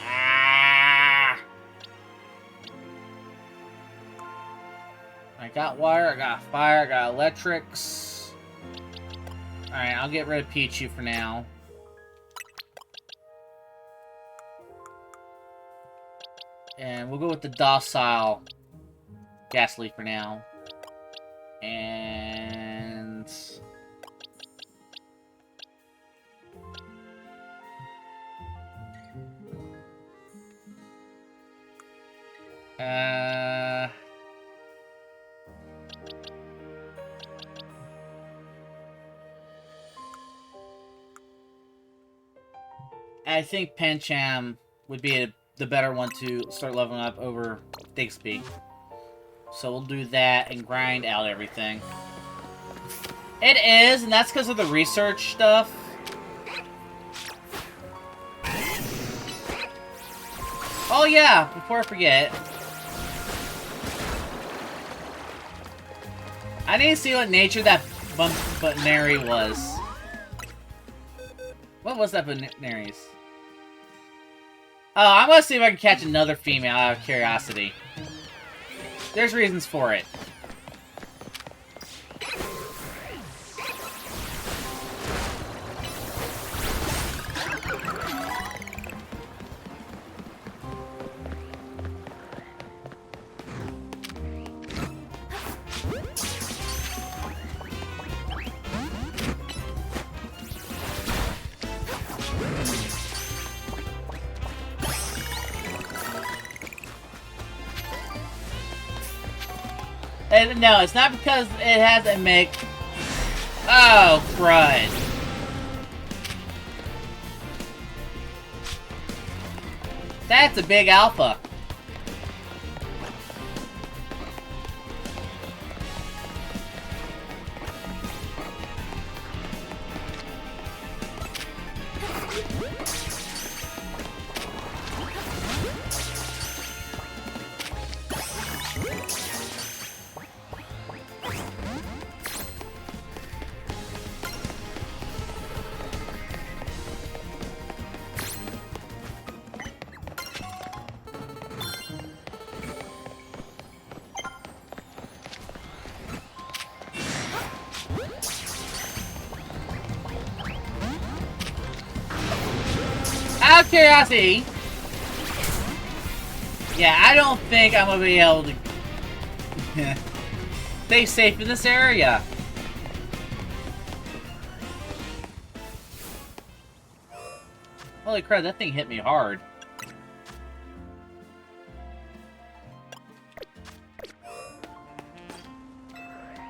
Ah! I got water, I got fire, I got electrics. Alright, I'll get rid of Pichu for now. And we'll go with the docile Ghastly for now. And... I think Pancham would be the better one to start leveling up over Digsby. So we'll do that and grind out everything. It is, and that's because of the research stuff. Oh yeah, before I forget. I need to see what nature that Bunary was. What was that Bunary's? Oh, I'm gonna see if I can catch another female out of curiosity. There's reasons for it. And no, it's not because it has a make. Oh, crud. That's a big alpha. Out of curiosity, yeah, I don't think I'm gonna be able to stay safe in this area. Holy crap, that thing hit me hard.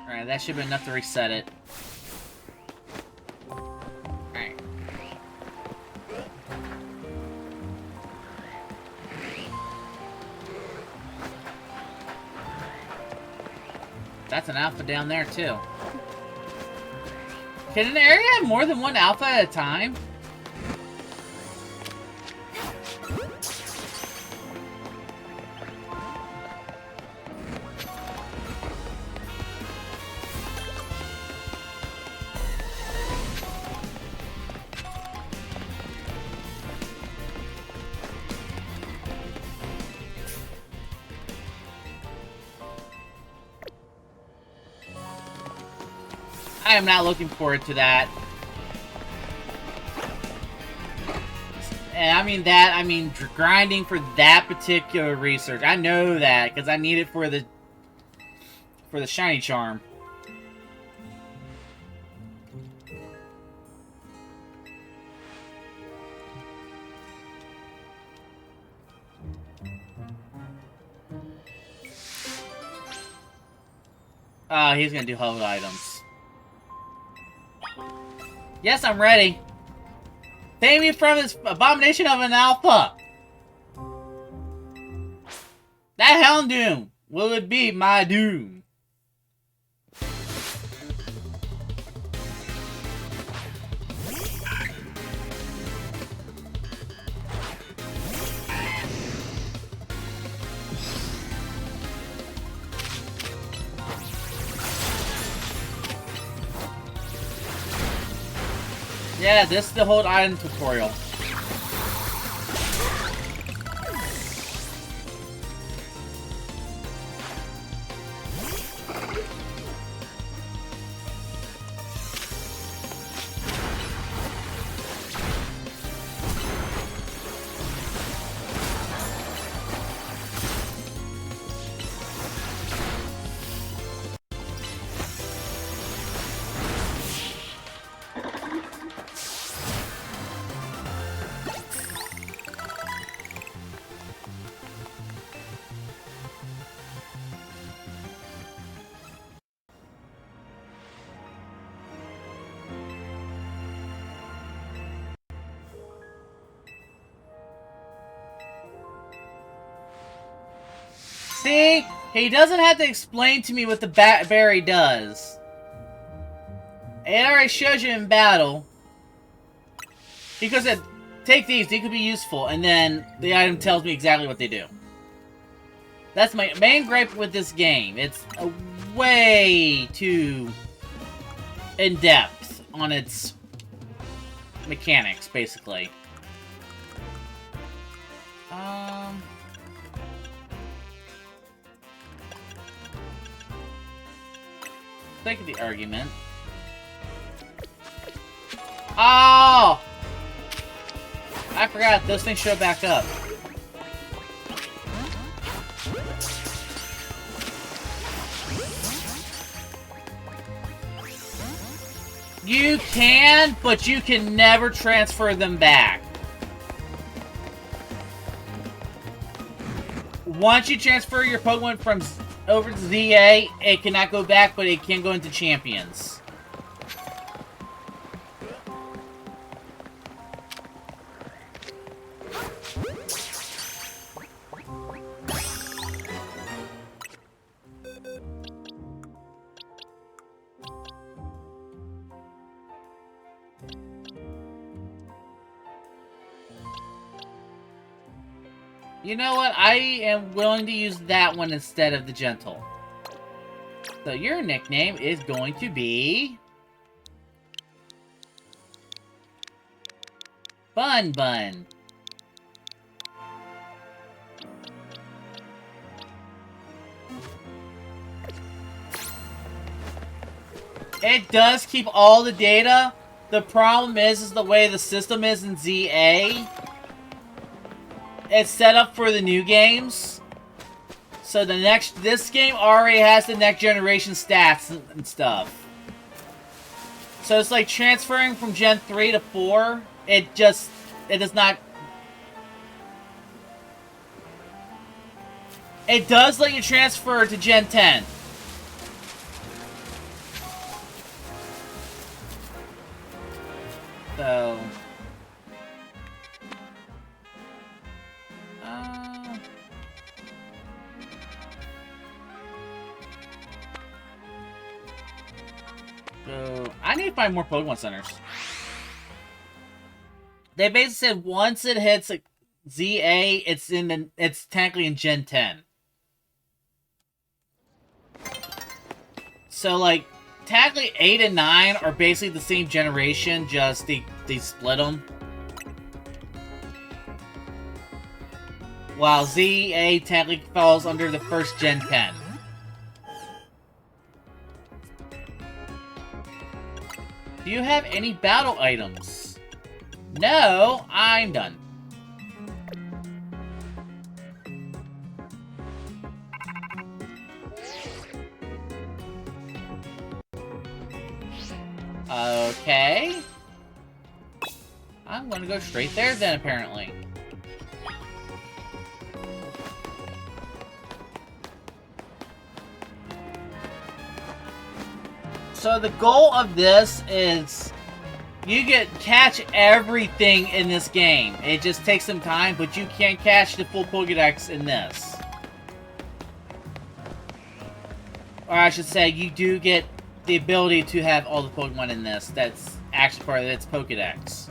Alright, that should have been enough to reset it. That's an alpha down there, too. Can an area have more than one alpha at a time? I am not looking forward to that. And I mean grinding for that particular research. I know that because I need it for the shiny charm. He's gonna do hold items. Yes, I'm ready. Save me from this abomination of an alpha. That Houndoom, will it be my doom? Yeah, this is the whole item tutorial. See? He doesn't have to explain to me what the berry does. It already shows you in battle. Because take these, they could be useful, and then the item tells me exactly what they do. That's my main gripe with this game. It's way too in-depth on its mechanics, basically. Take the argument. Oh! I forgot, those things show back up. You can, but you can never transfer them back. Once you transfer your Pokemon from over to ZA, it cannot go back, but it can go into Champions. You know what? I am willing to use that one instead of the Gentle. So your nickname is going to be... Bun Bun. It does keep all the data. The problem is the way the system is in ZA. It's set up for the new games. So this game already has the next generation stats and stuff. So it's like transferring from Gen 3 to 4. It does not... It does let you transfer to Gen 10. So... So, I need to find more Pokemon Centers. They basically said once it hits like, ZA, it's technically in Gen 10. So, like, technically 8 and 9 are basically the same generation, just they split them. While ZA technically falls under the first Gen 10. Do you have any battle items? No, I'm done. Okay. I'm gonna go straight there then, apparently. So the goal of this is you catch everything in this game. It just takes some time, but you can't catch the full Pokédex in this. Or I should say, you do get the ability to have all the Pokemon in this. That's actually part of its Pokédex.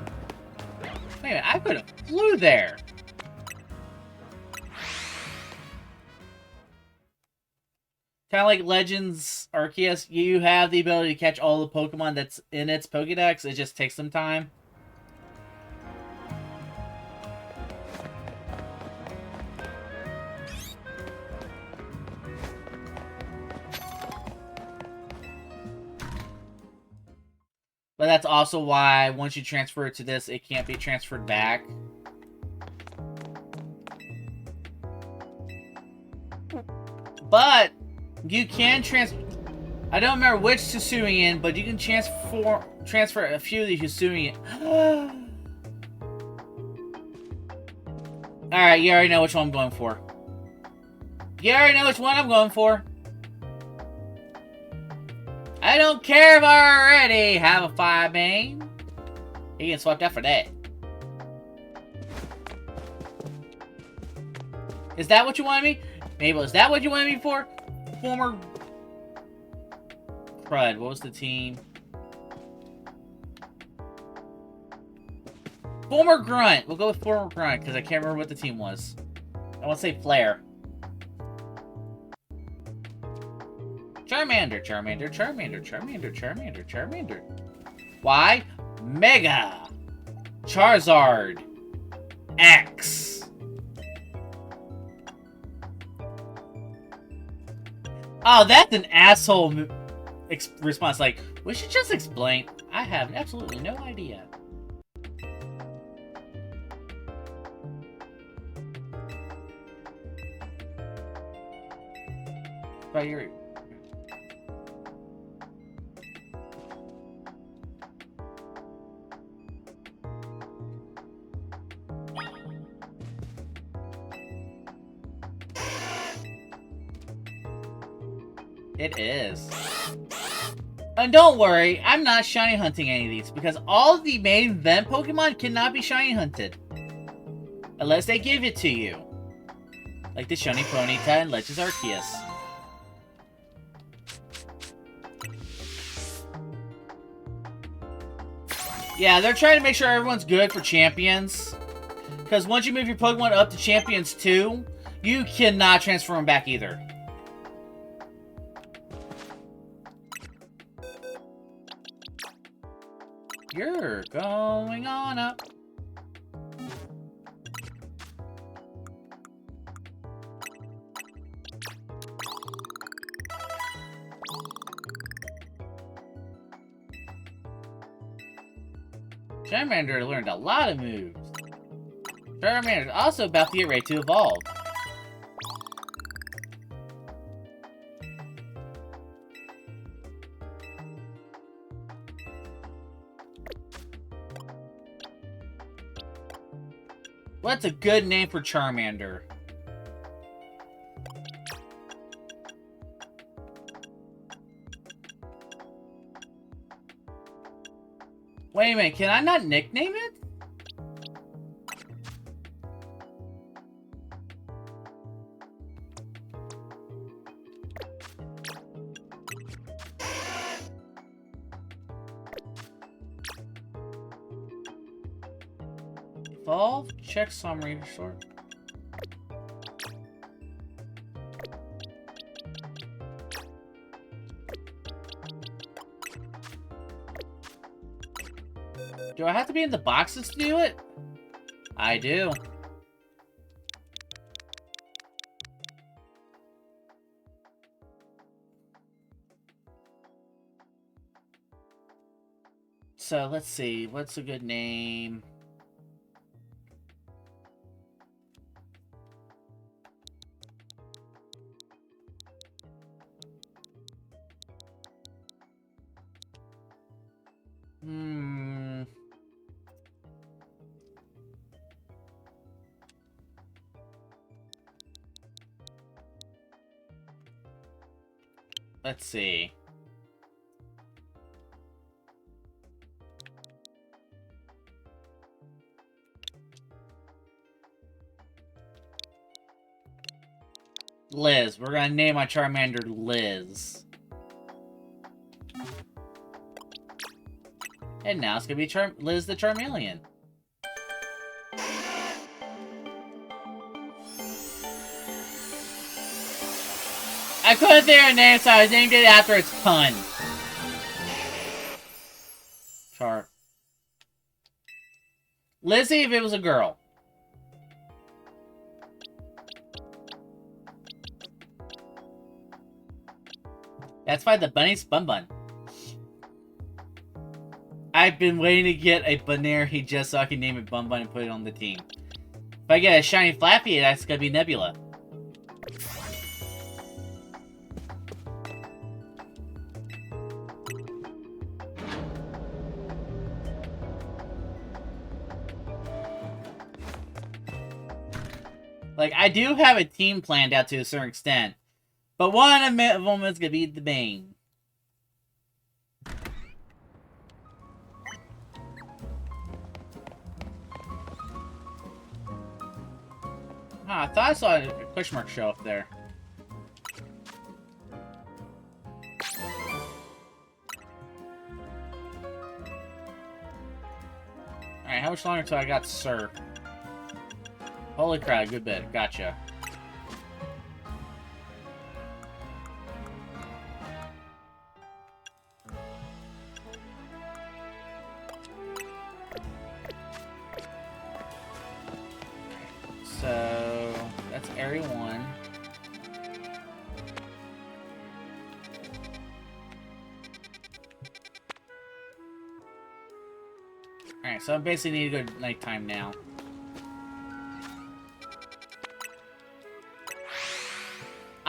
Wait a minute, I could have flew there. Kind of like Legends Arceus, you have the ability to catch all the Pokemon that's in its Pokédex. It just takes some time. But that's also why once you transfer it to this, it can't be transferred back. But you can I don't remember which Hisuian, but you can transfer a few of the Hisuian. Alright, you already know which one I'm going for. You already know which one I'm going for. I don't care if I already have a 5 main. He gets swapped out for that. Is that what you wanted me? Mabel, is that what you wanted me for? Former Crud, what was the team? Former Grunt. We'll go with Former Grunt, because I can't remember what the team was. I want to say Flare. Charmander, Charmander, Charmander, Charmander, Charmander, Charmander. Why? Mega! Charizard! X! Oh, that's an asshole response. Like, we should just explain. I have absolutely no idea. By your... It is. And don't worry, I'm not shiny hunting any of these, because all the main event Pokemon cannot be shiny hunted. Unless they give it to you. Like the Shiny Ponyta and Legends Arceus. Yeah, they're trying to make sure everyone's good for Champions. Because once you move your Pokemon up to Champions 2, you cannot transfer them back either. You're going on up. Charmander learned a lot of moves. Charmander is also about to get ready to evolve. What's a good name for Charmander? Wait a minute, can I not nickname it? Evolve, check summary, sort. Do I have to be in the boxes to do it? I do. So, let's see. What's a good name? Let's see. Liz. We're gonna name my Charmander Liz. And now it's gonna be Liz the Charmeleon. I couldn't think of a name, so I named it after its pun. Lizzie if it was a girl. That's why the bunny's Bun Bun. I've been waiting to get a Baneri just so I can name it Bun Bun and put it on the team. If I get a shiny Flappy, that's gonna be Nebula. Like, I do have a team planned out to a certain extent. But one of them is gonna be the Bane. I thought I saw a question mark show up there. Alright, how much longer until I got Sir? Holy crap, good bit. Gotcha. So, that's Area 1. Alright, so I basically need to go to nighttime now.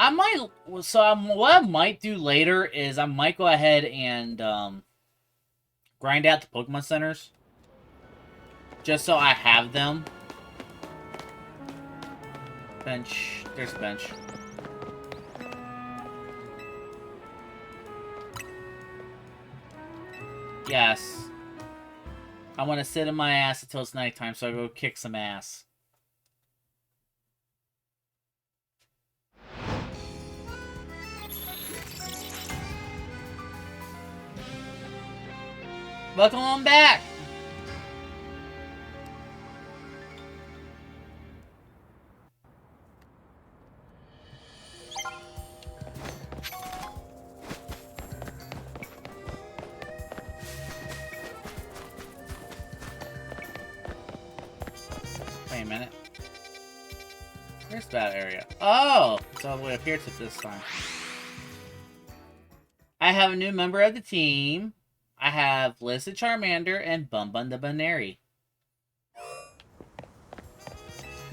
I might, what I might do later is I might go ahead and grind out the Pokemon Centers. Just so I have them. Bench. There's a bench. Yes. I want to sit in my ass until it's nighttime so I go kick some ass. Welcome on back! Wait a minute. Where's that area? Oh! It's all the way up here to this time. I have a new member of the team. I have Liz the Charmander and Bun Bun the Baneri.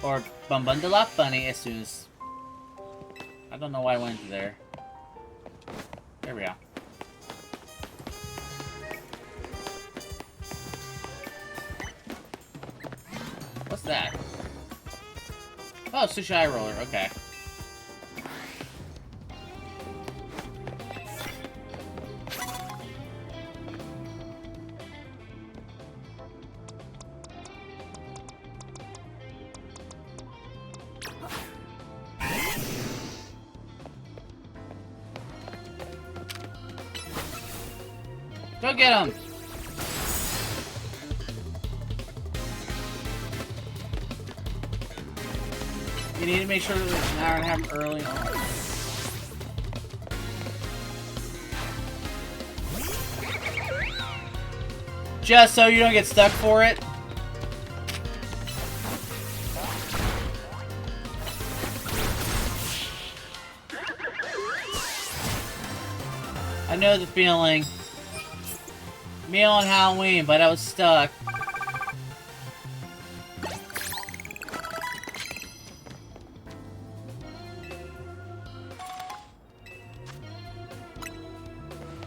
Or Bun Bun the Lock Bunny as soon as... I don't know why I went into there. There we go. What's that? Oh, Sushi Eye Roller, okay. Go get him! You need to make sure that it's an hour and a half early on. Just so you don't get stuck for it. I know the feeling. Me on Halloween, but I was stuck.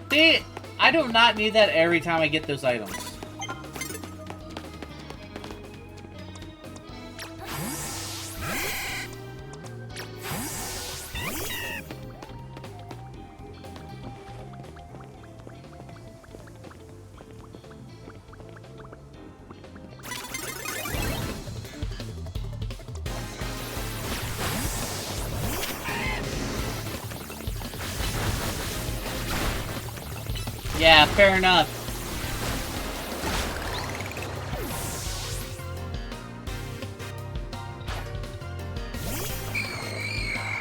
See, I do not need that every time I get those items. Yeah, fair enough.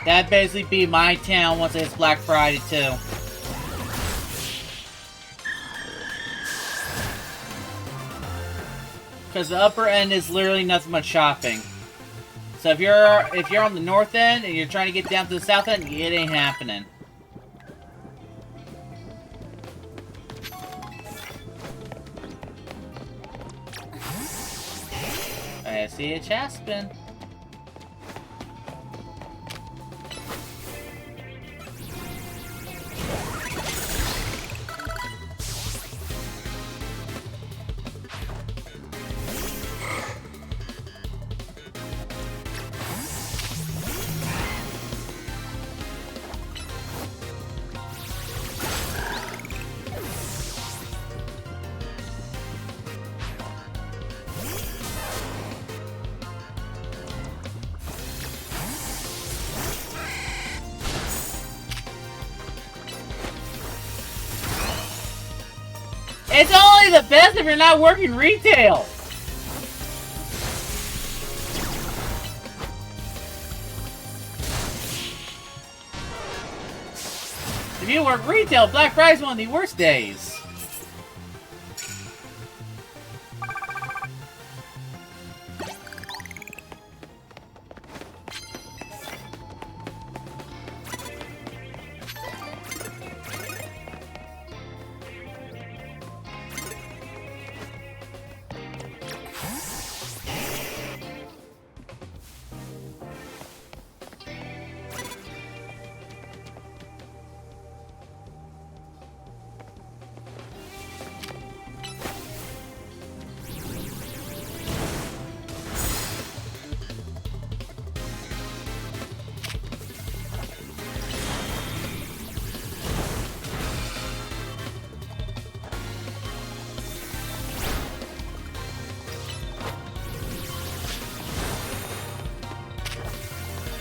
That'd basically be my town once it's Black Friday, too. Because the upper end is literally nothing but shopping. So if you're on the north end and you're trying to get down to the south end, it ain't happening. I see a Chaspin. It's only the best if you're not working retail. If you work retail, Black Friday's one of the worst days.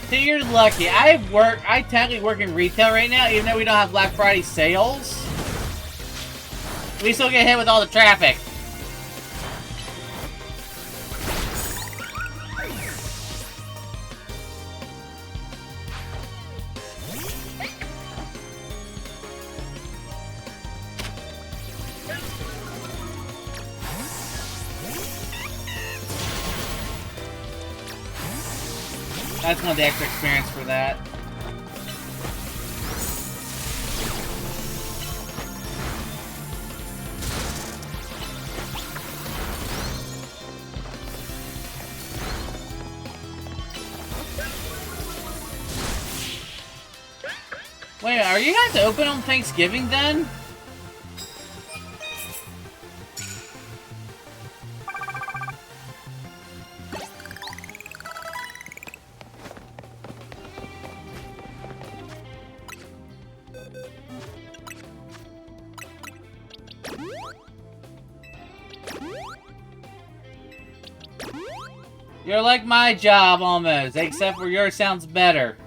See, you're lucky. I technically work in retail right now, even though we don't have Black Friday sales. We still get hit with all the traffic. That's one of the extra experience for that. Wait, are you guys open on Thanksgiving then? You're like my job, almost, except for yours sounds better.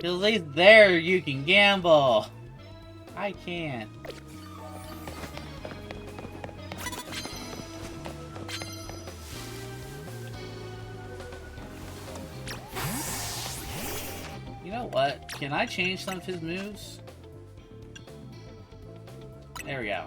At least there you can gamble. I can't. You know what? Can I change some of his moves? There we go.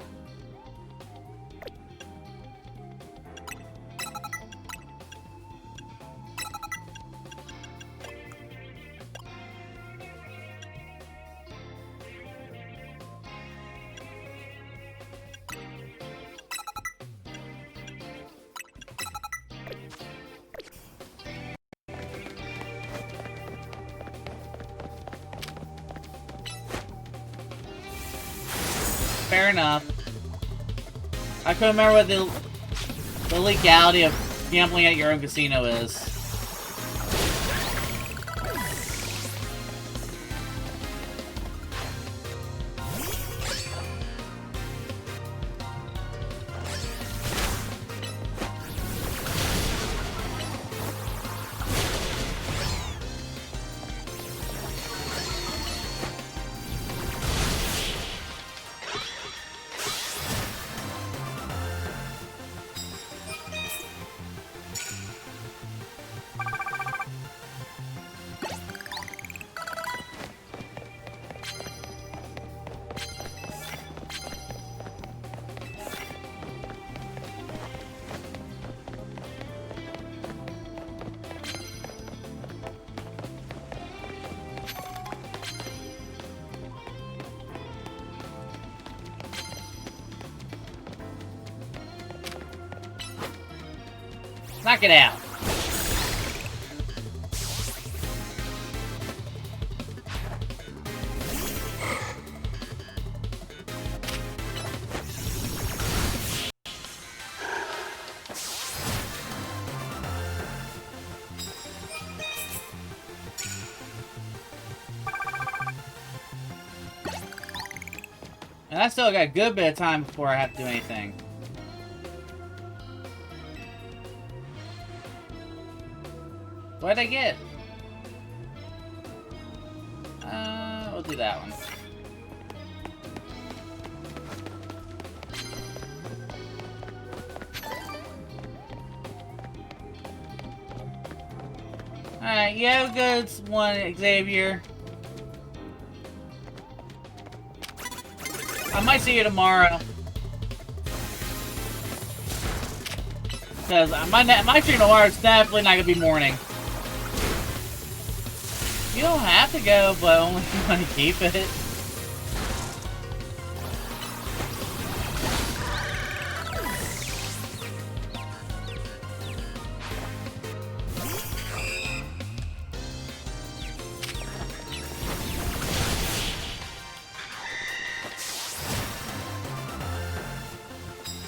Fair enough. I couldn't remember what the legality of gambling at your own casino is. Knock it out. And I still got a good bit of time before I have to do anything. What did I get? We'll do that one. Alright, you have a good one, Xavier. I might see you tomorrow. Because my stream tomorrow is definitely not going to be morning. You don't have to go, but only if you want to keep it.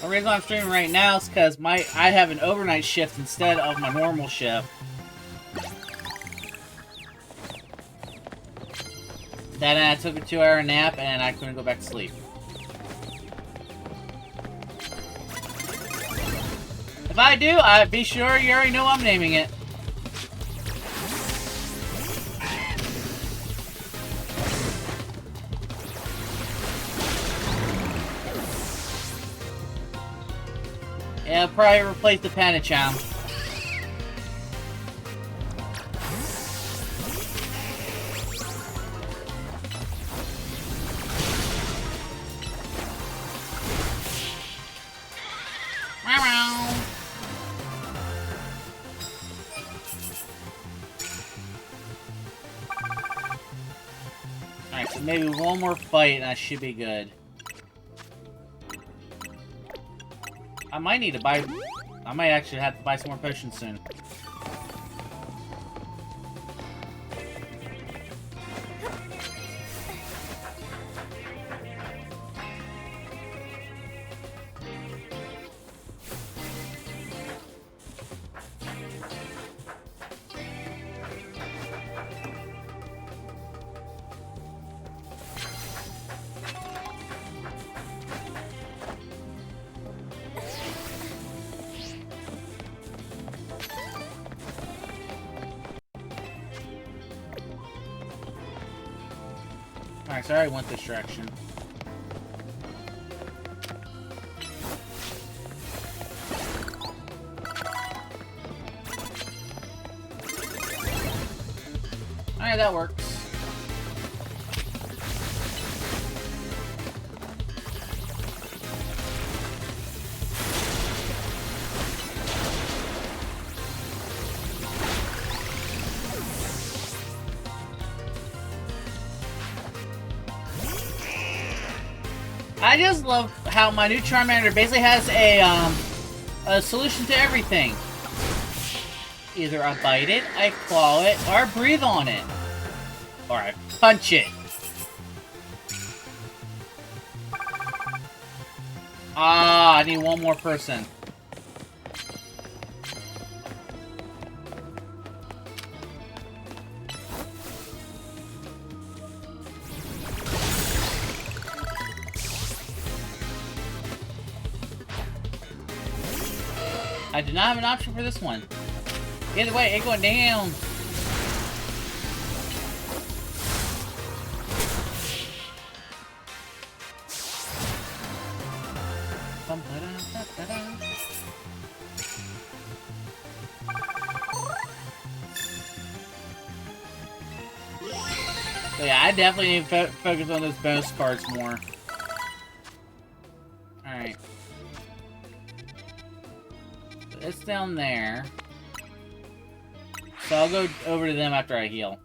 The reason I'm streaming right now is because I have an overnight shift instead of my normal shift. Then I took a 2-hour nap and I couldn't go back to sleep. If I do, be sure you already know I'm naming it. Yeah, I'll probably replace the Panicham. Alright, so maybe one more fight and I should be good. I might need to buy... I might actually have to buy some more potions soon. Alright, so I already went this direction. Alright, that works. I just love how my new Charmander basically has a solution to everything. Either I bite it, I claw it, or I breathe on it. Or I punch it. Ah, I need one more person. I did not have an option for this one. Either way, it's going down. So yeah, I definitely need to focus on those bonus cards more. Alright. So it's down there. So I'll go over to them after I heal.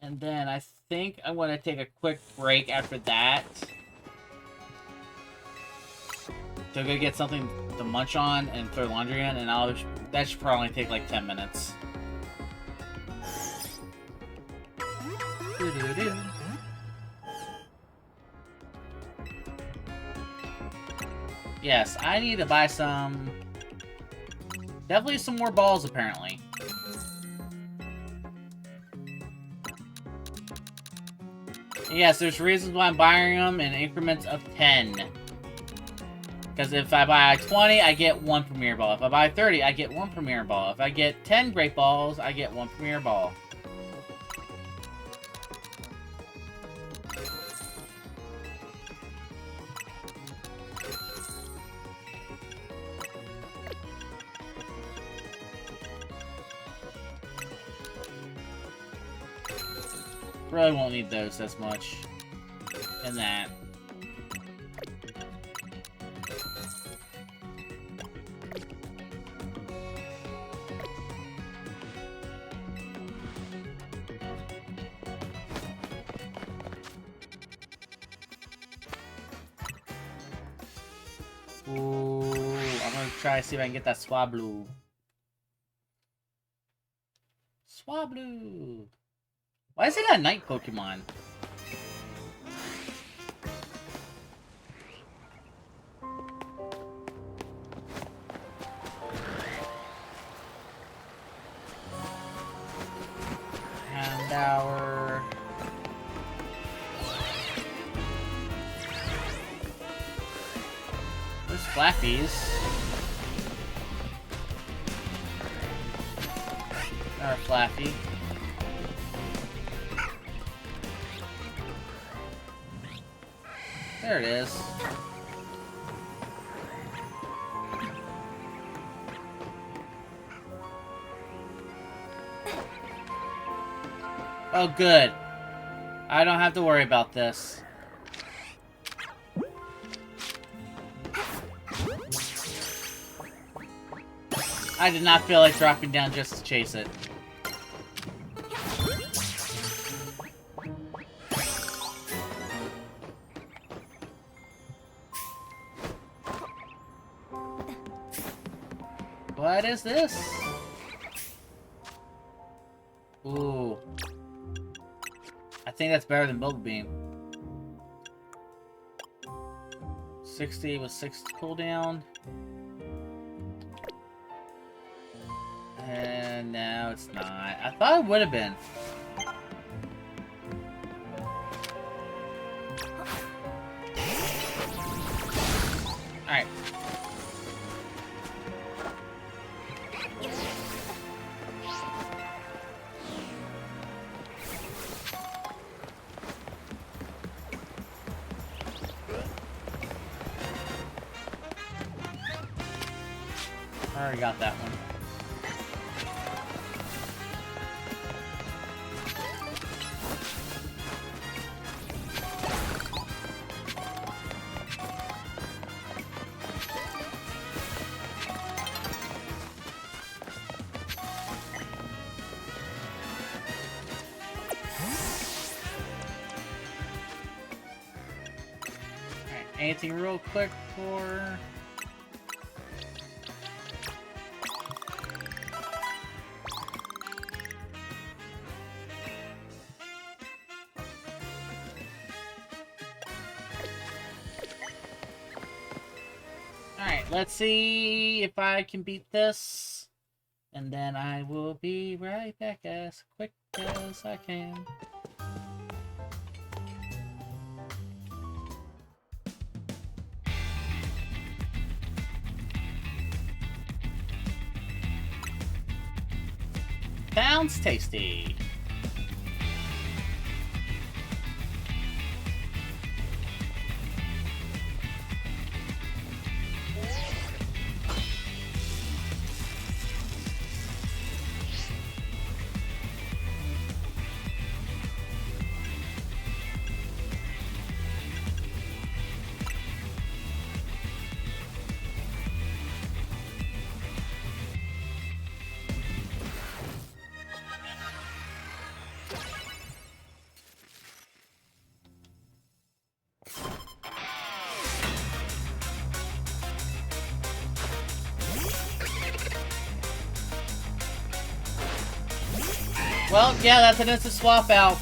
And then I think I'm going to take a quick break after that. to go get something to munch on and throw laundry in, and that should probably take like 10 minutes. Doo-doo-doo. Yes, I need to buy some... Definitely some more balls, apparently. Yes, there's reasons why I'm buying them in increments of 10. Because if I buy 20, I get 1 Premier Ball. If I buy 30, I get 1 Premier Ball. If I get 10 Great Balls, I get 1 Premier Ball. Really won't need those as much. And that. Ooh, I'm gonna try to see if I can get that Swablu. Swablu! Why is it a night Pokemon? Houndour. There's Flappies. Or Flappy. There it is. Oh, good. I don't have to worry about this. I did not feel like dropping down just to chase it. What is this? Ooh. I think that's better than Bubble Beam. 60 with 6 cooldown. And now it's not. I thought it would have been. Alright. I already got that one. Alright, anything real quick for... Let's see if I can beat this, and then I will be right back as quick as I can. Sounds tasty. Well, yeah, that's an instant swap out.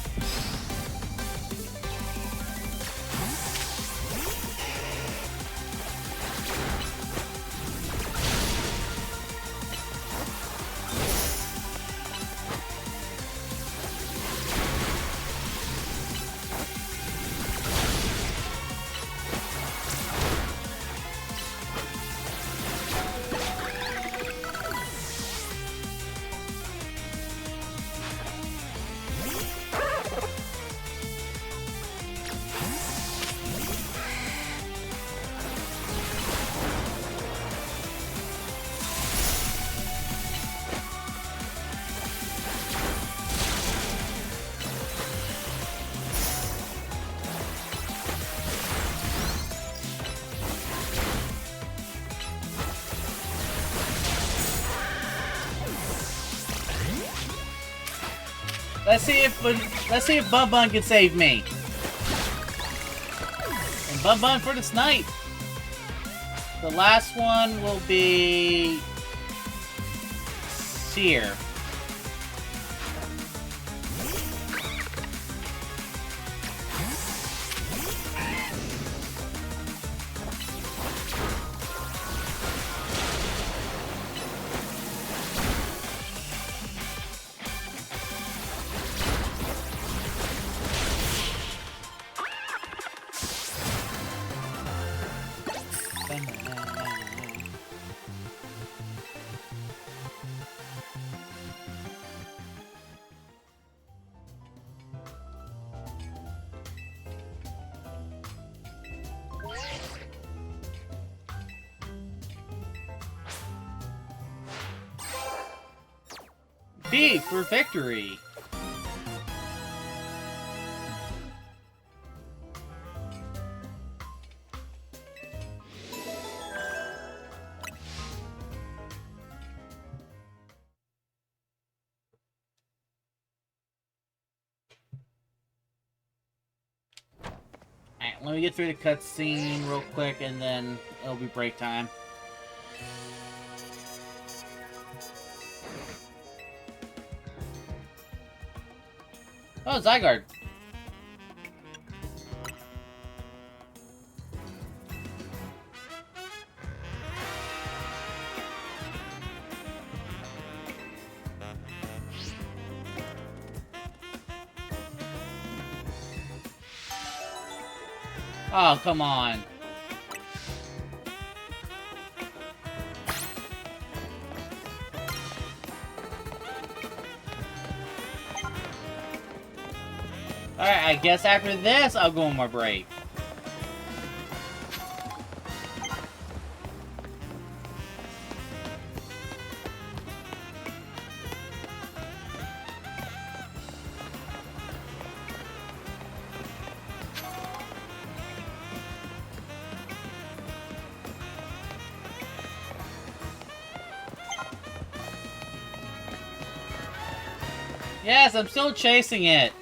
Let's see if Bun Bun can save me. And Bun Bun for this night. The last one will be Seer. B for victory. Alright, let me get through the cutscene real quick and then it'll be break time. Oh, Zygarde. Oh, come on. Alright, I guess after this, I'll go on my break. Yes, I'm still chasing it.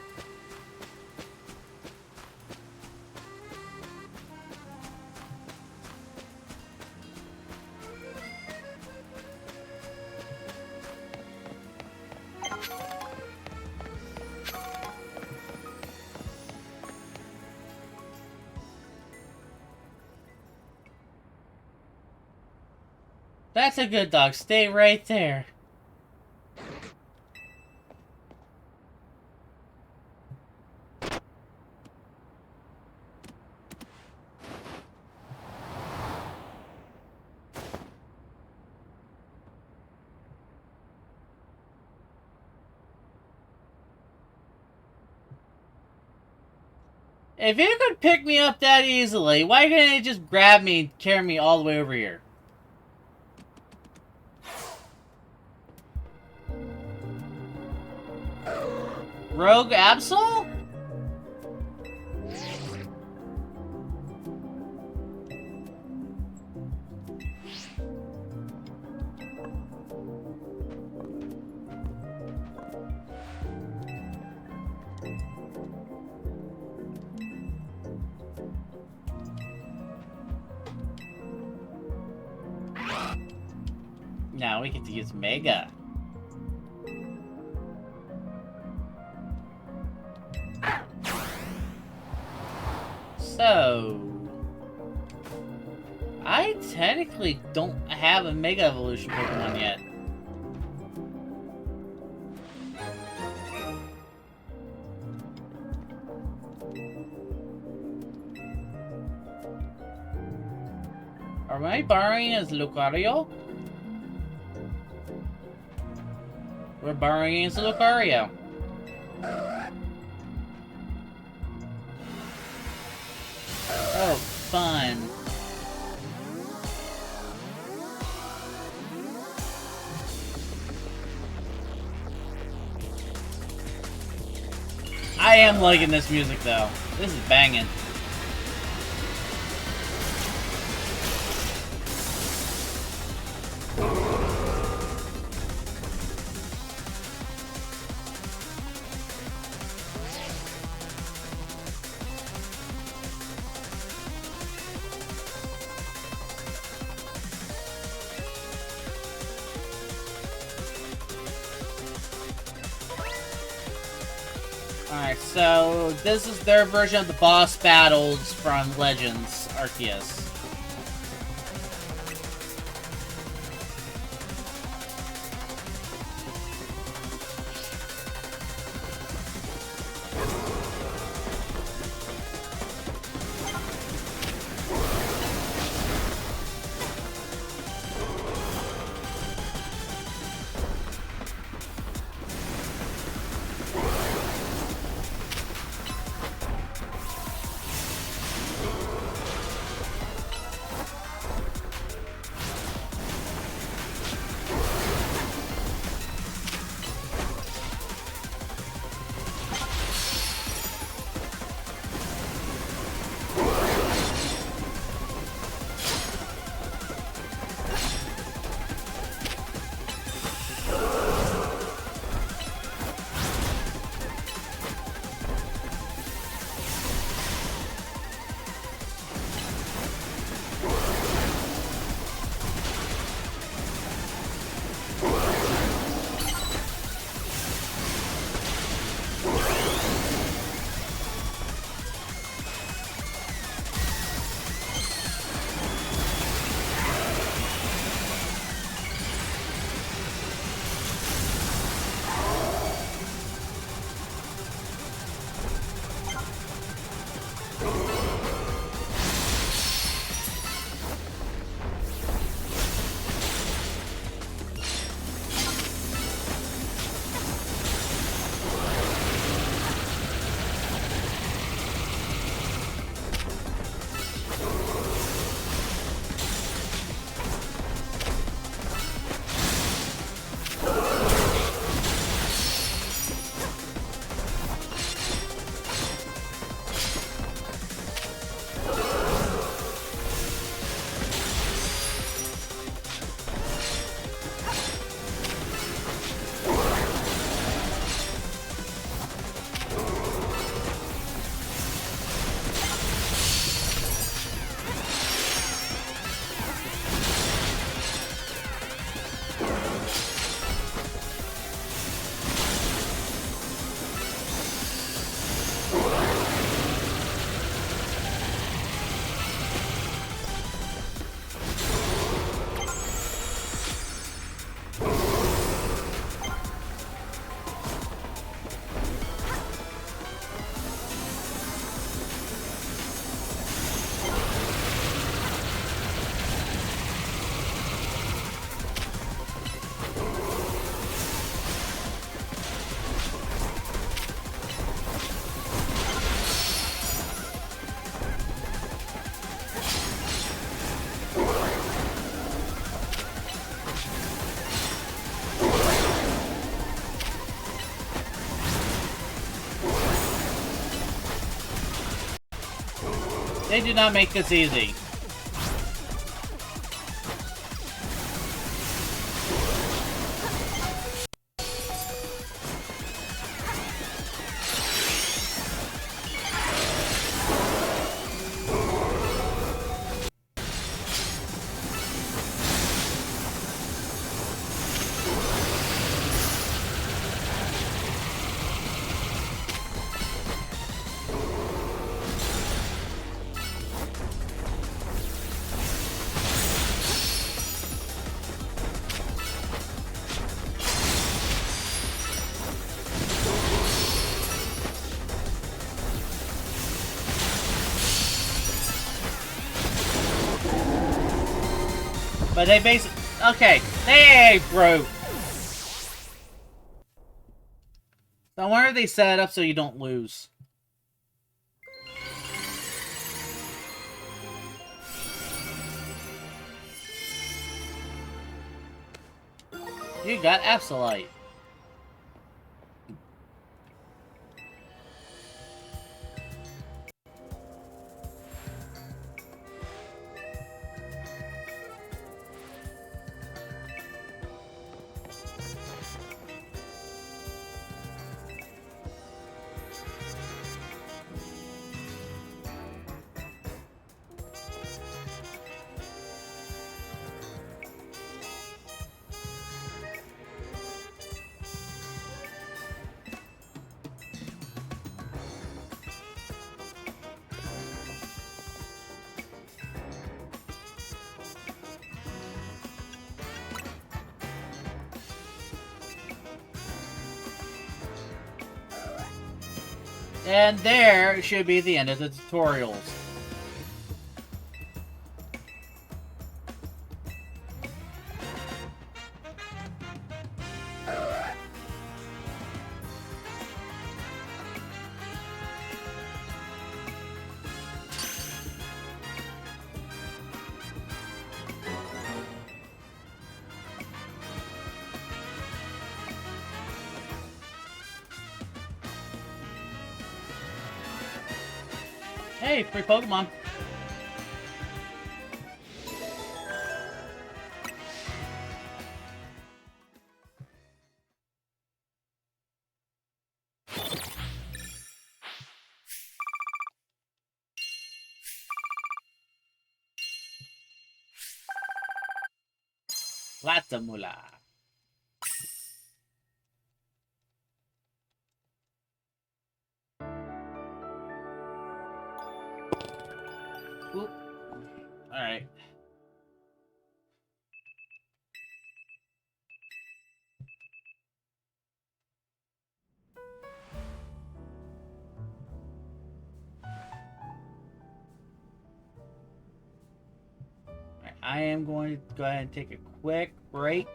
That's a good dog. Stay right there. If you could pick me up that easily, why couldn't you just grab me and carry me all the way over here? Rogue Absol? Now we get to use Mega. So... I technically don't have a Mega Evolution Pokemon yet. Am I borrowing as Lucario? We're borrowing as Lucario. Oh, fun. I am liking this music though. This is banging. Alright, so this is their version of the boss battles from Legends Arceus. They do not make this easy. But they basically... Okay, they broke. So I wonder if they set it up so you don't lose. You got Absolite. And there should be the end of the tutorials. Hey, free Pokemon. Lots of moolah. Oop. Alright. I am going to go ahead and take a quick break.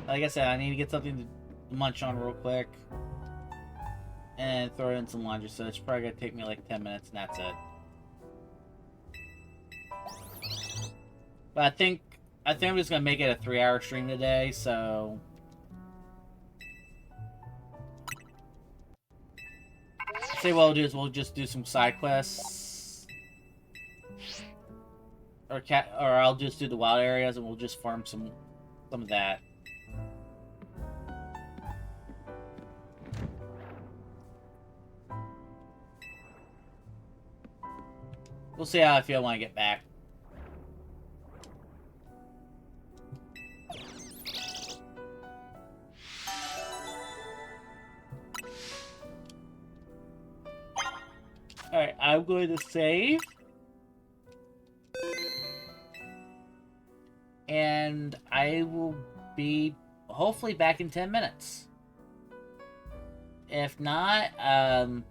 Like I said, I need to get something to munch on real quick. And throw in some laundry, so it's probably going to take me like 10 minutes and that's it. But I think I'm just going to make it a 3-hour stream today, so... See, what we'll do is we'll just do some side quests. Or I'll just do the wild areas and we'll just farm some of that. We'll see how I feel when I get back. Alright, I'm going to save. And I will be hopefully back in 10 minutes. If not, well,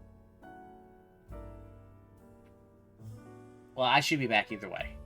I should be back either way.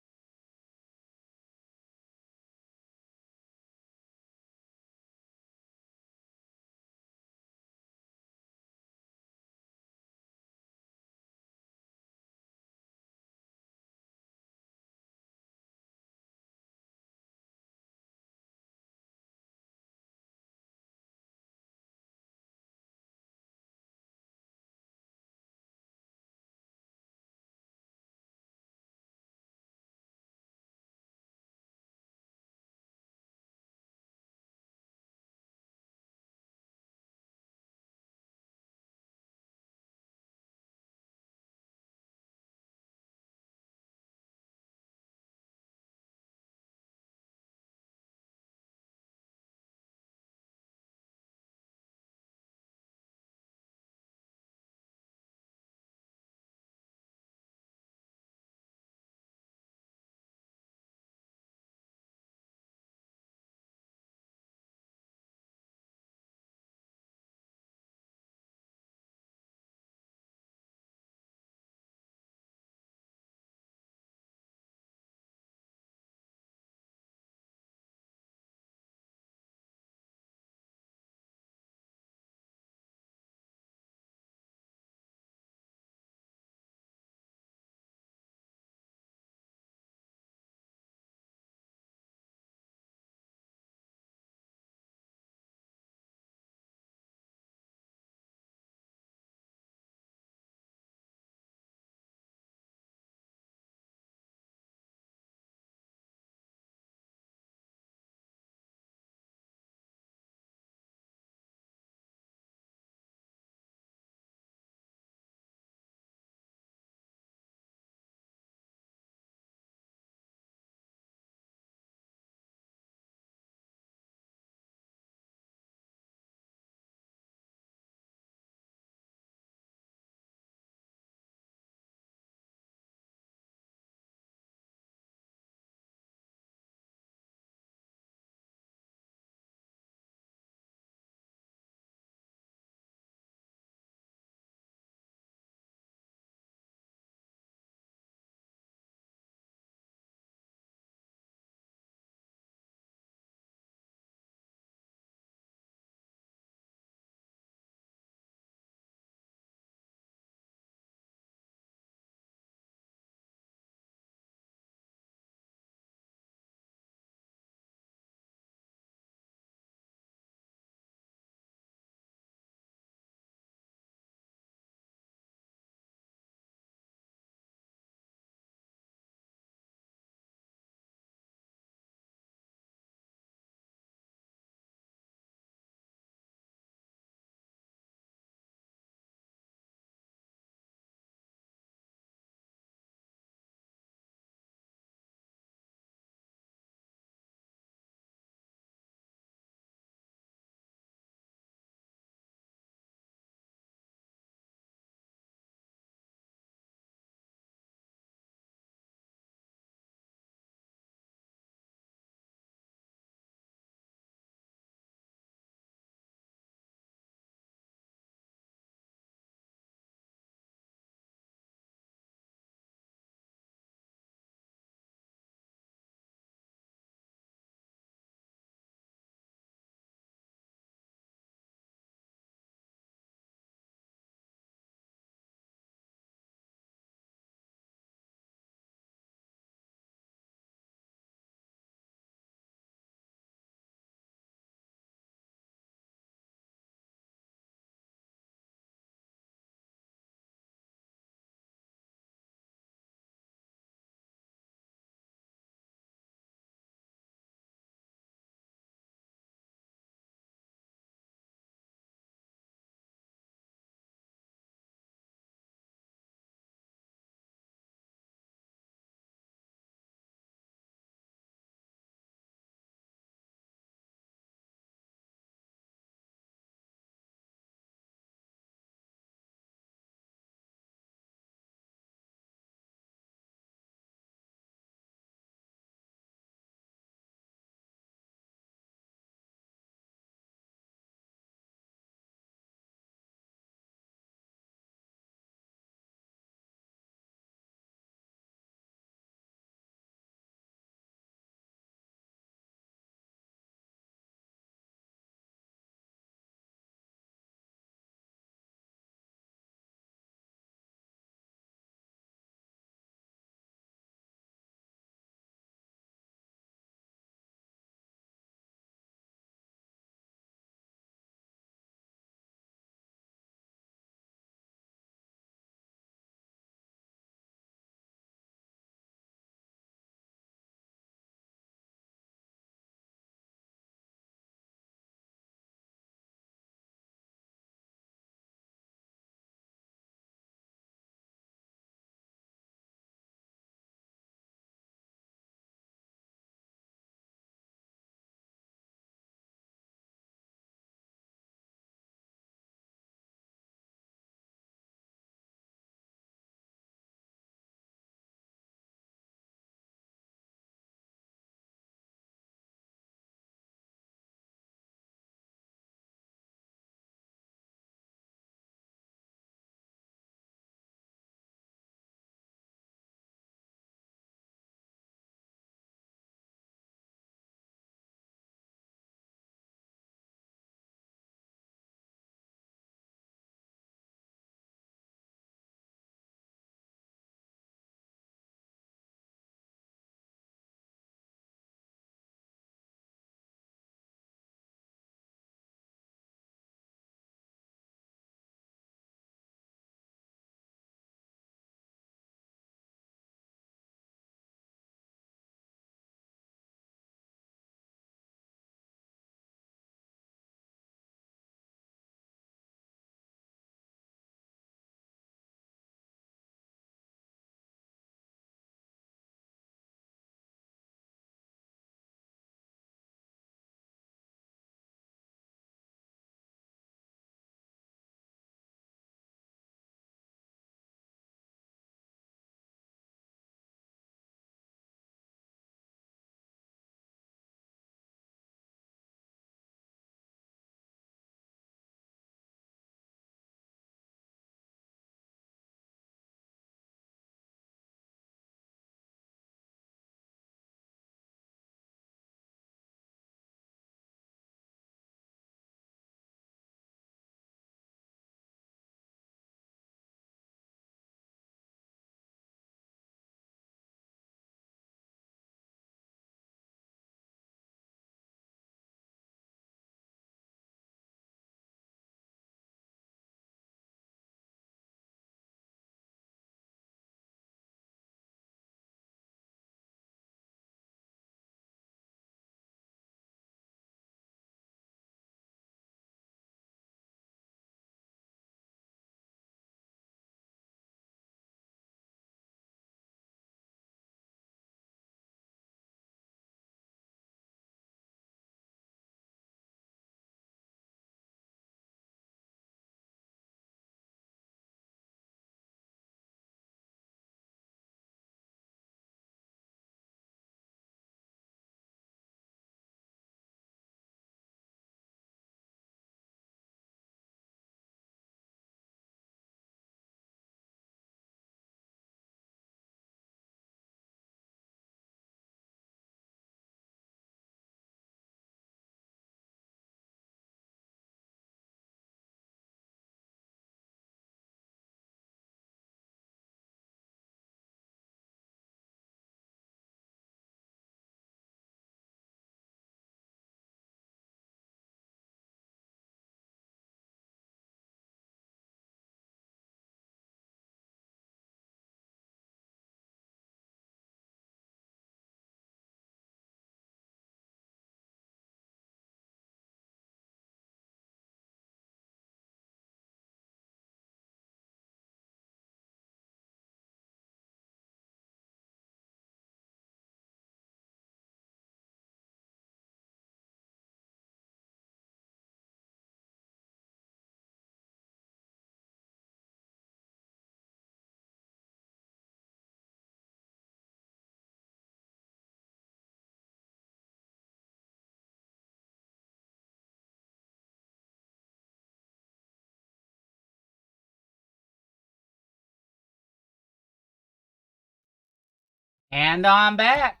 And I'm back.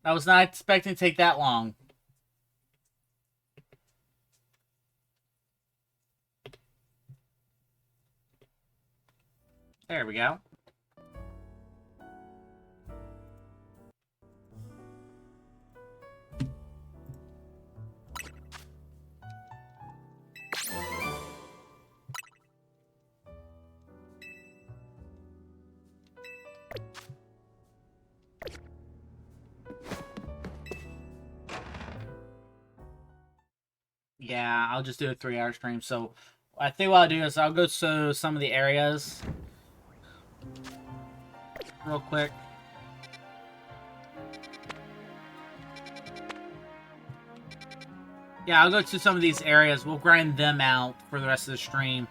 I was not expecting to take that long. There we go. Yeah, I'll just do a 3-hour stream. So I think what I'll do is I'll go to some of the areas real quick. Yeah, I'll go to some of these areas. We'll grind them out for the rest of the stream.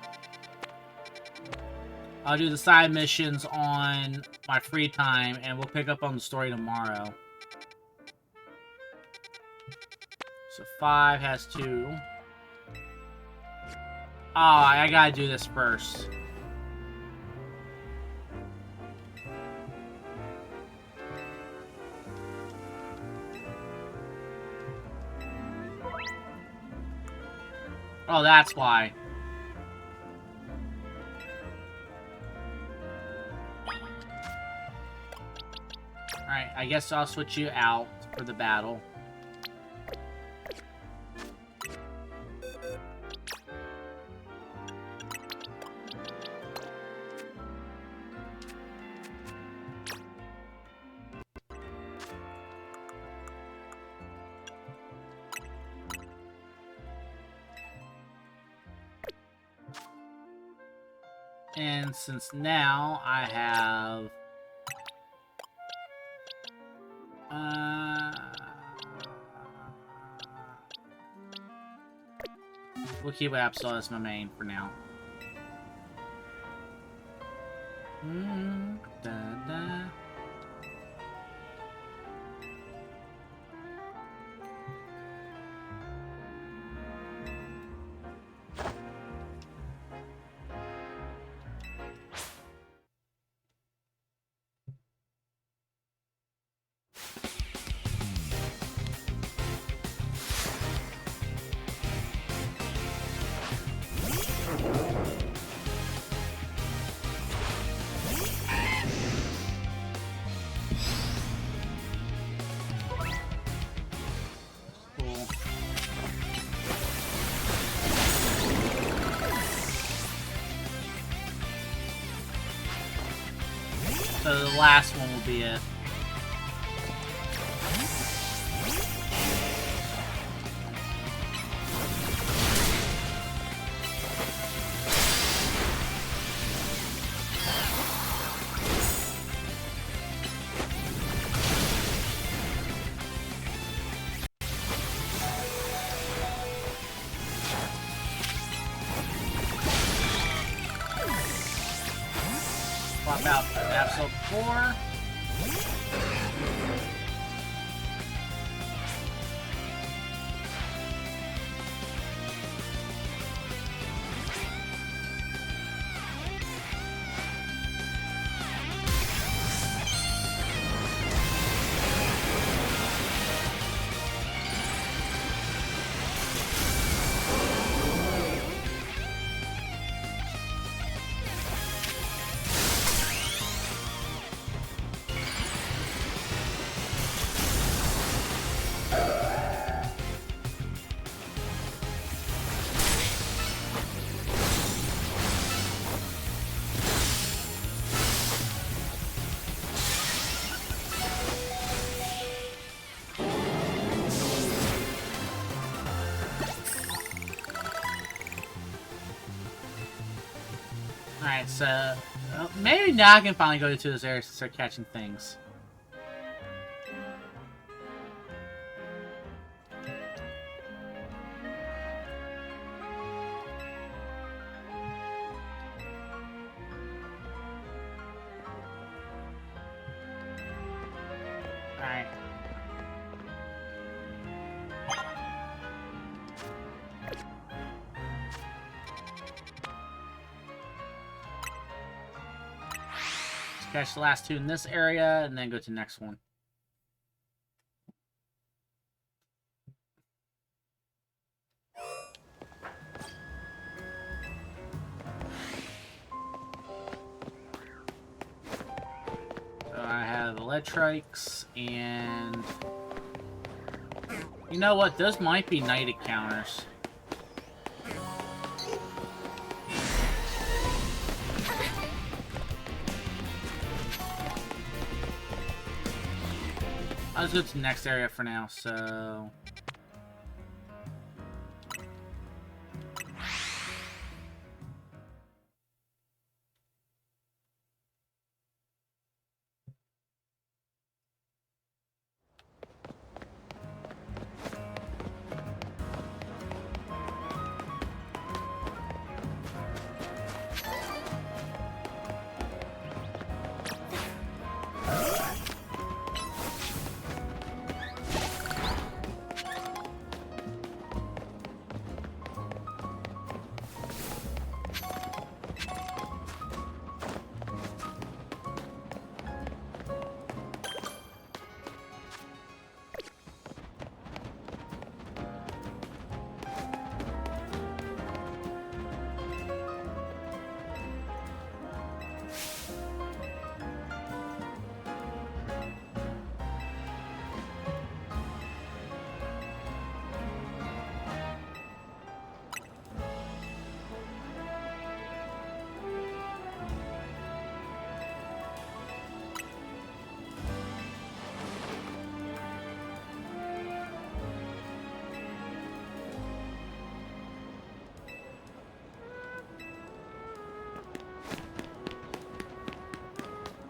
I'll do the side missions on my free time, and we'll pick up on the story tomorrow. So 5 has 2. Oh, I gotta do this first. Oh, that's why. Alright, I guess I'll switch you out for the battle. And since now I have... we'll keep Absol as my main for now. Da, da. So the last one will be it. Swap out Absol 4. Alright, so maybe now I can finally go to this area to start catching things. Alright. catch the last two in this area, and then go to the next one. So I have Electrikes, and... You know what? Those might be night encounters. I'll just go to the next area for now, so...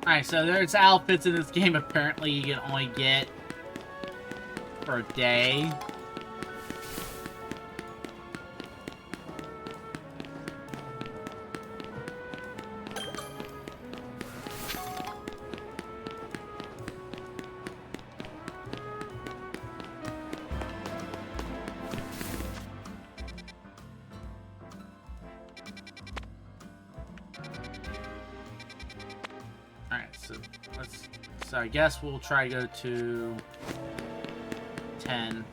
Alright, so there's outfits in this game apparently you can only get for a day. So I guess we'll try to go to 10.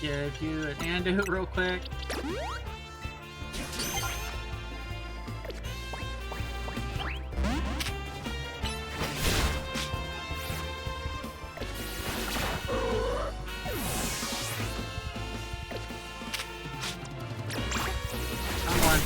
Give you an antidote real quick. Come on.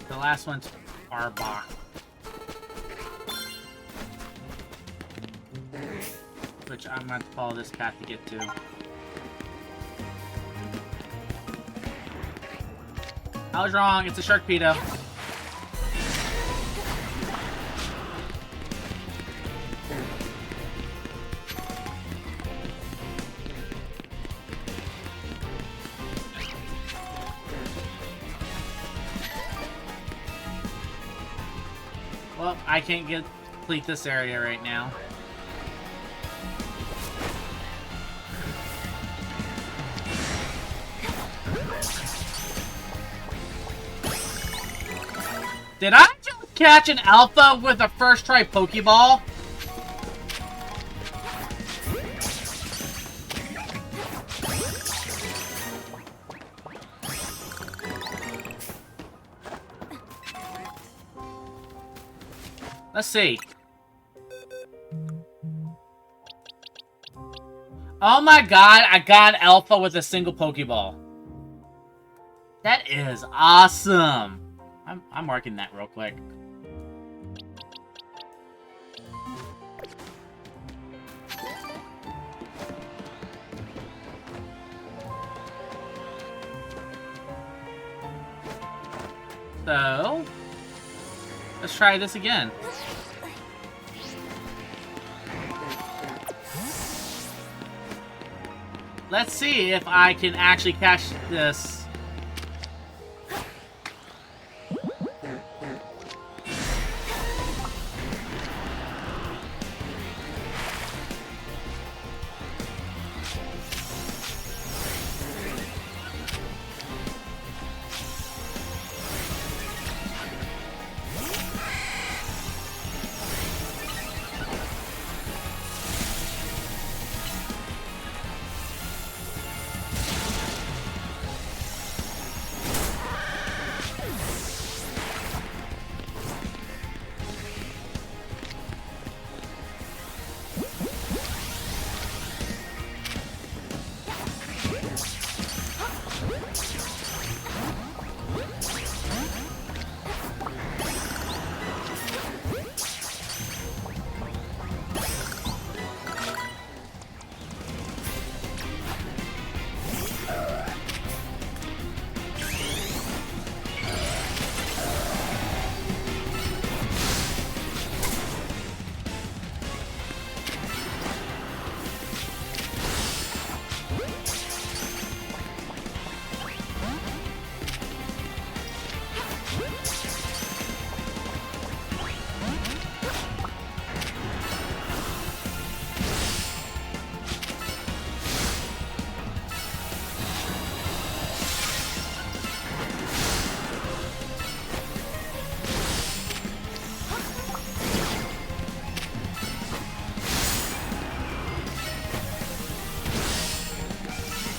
The last one's Arbok. Which I'm going to follow this path to get to. I was wrong, it's a Sharkpedo. Well, I can't complete this area right now. Did I just catch an alpha with a first try Pokeball? Let's see. Oh my god, I got an alpha with a single Pokeball. That is awesome. I'm marking that real quick. So, let's try this again. Let's see if I can actually catch this.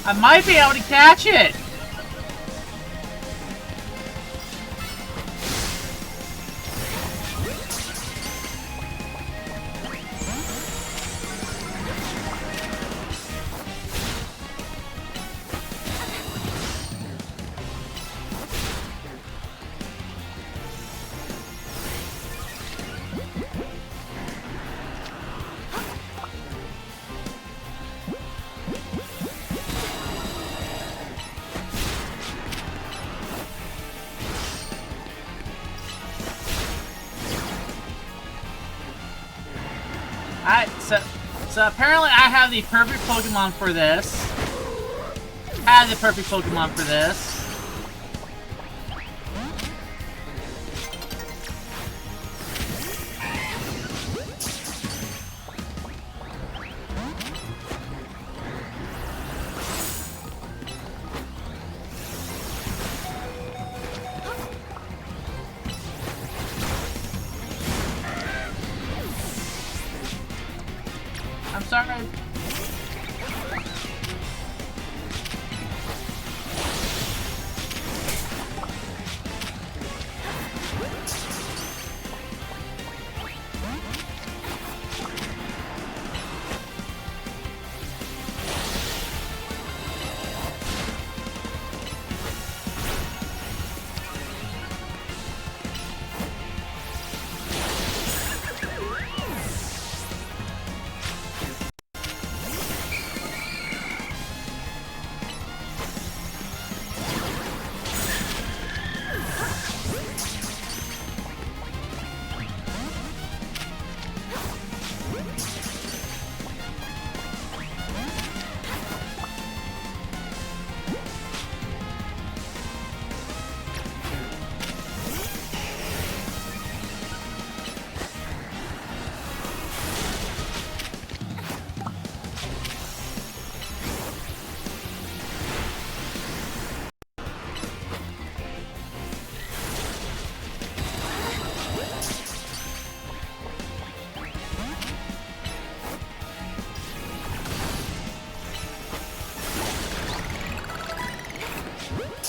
I might be able to catch it! Alright, so apparently I have the perfect Pokemon for this. I have the perfect Pokemon for this. I'm sorry.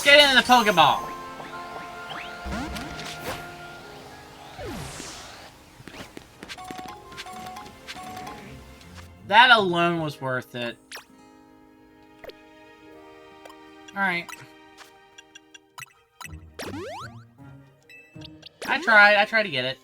Get into the Pokeball! That alone was worth it. Alright. I tried to get it.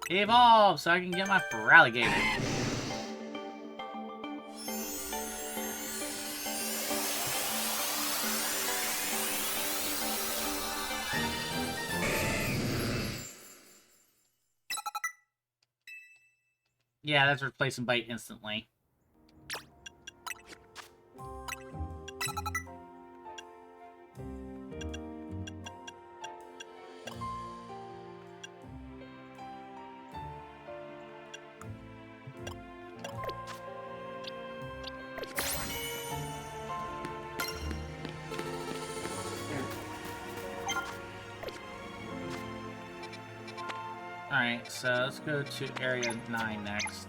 Evolve so I can get my Feraligatr. Yeah, that's replacing Bite instantly. Alright, so let's go to Area 9 next.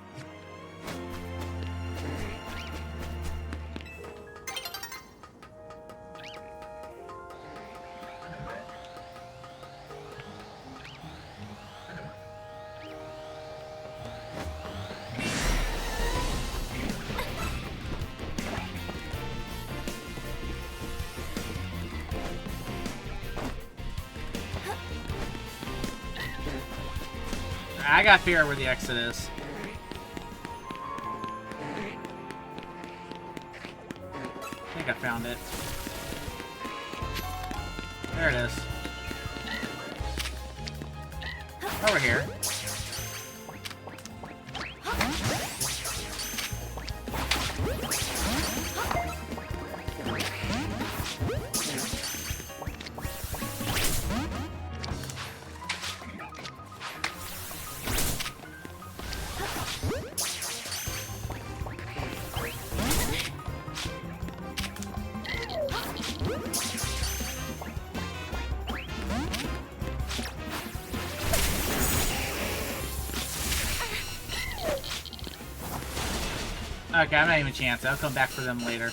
I gotta figure out where the exit is. I think I found it. There it is. Over here. Okay, I'm not even a chance. I'll come back for them later.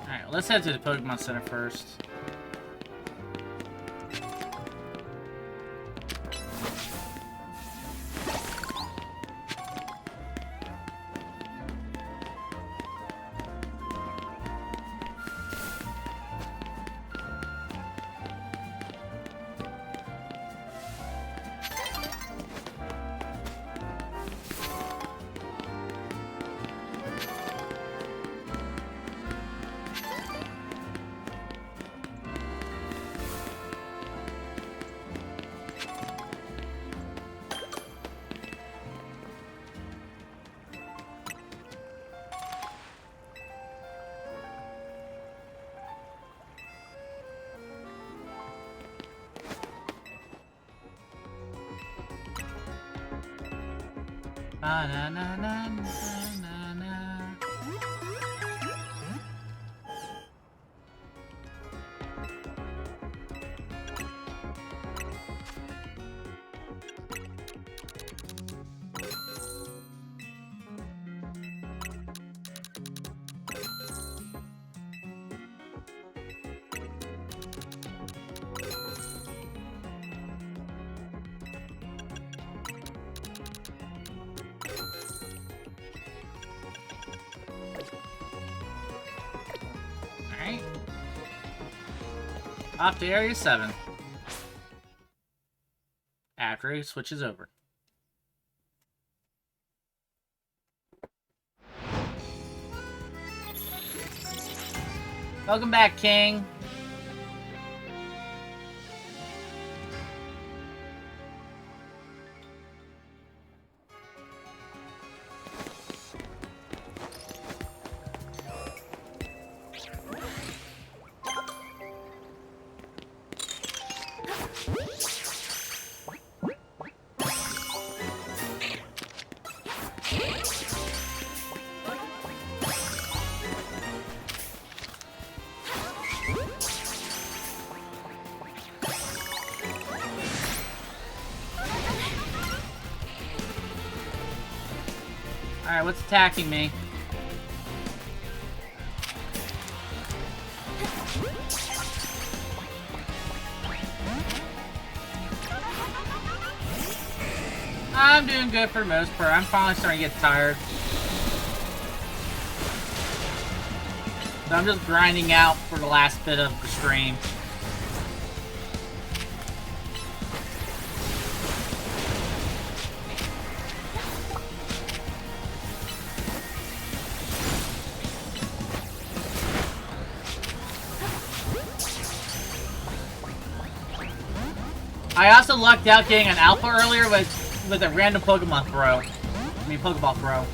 Alright, let's head to the Pokemon Center first. Na na na na na. Alright. Off to Area 7. After he switches over. Welcome back, King. Alright, what's attacking me? I'm doing good for the most part. I'm finally starting to get tired. So I'm just grinding out for the last bit of the stream. I also lucked out getting an alpha earlier with a random Pokemon throw. I mean, Pokeball throw.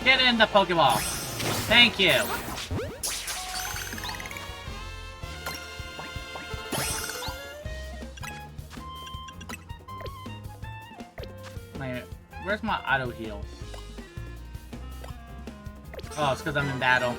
Get in the Pokeball. Thank you. Wait, where's my auto heal? Oh, it's because I'm in battle.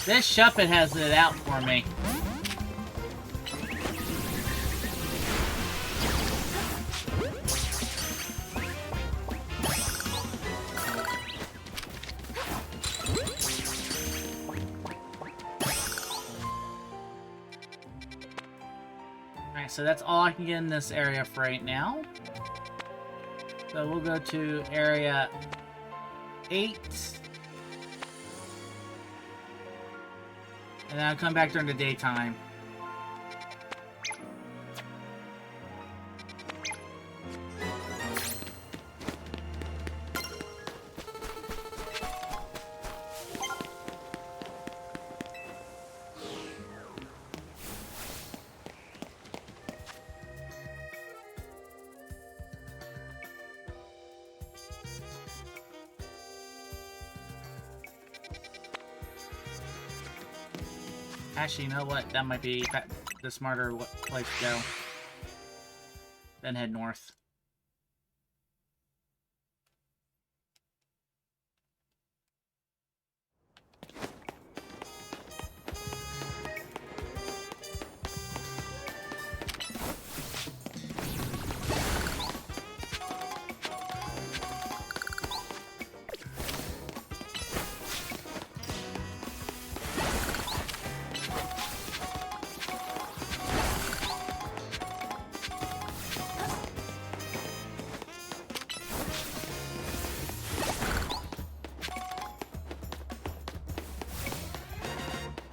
This Shuppet has it out for me. Alright, so that's all I can get in this area for right now. So we'll go to area 8. And then I'll come back during the daytime. Actually, you know what? That might be the smarter place to go. Then head north.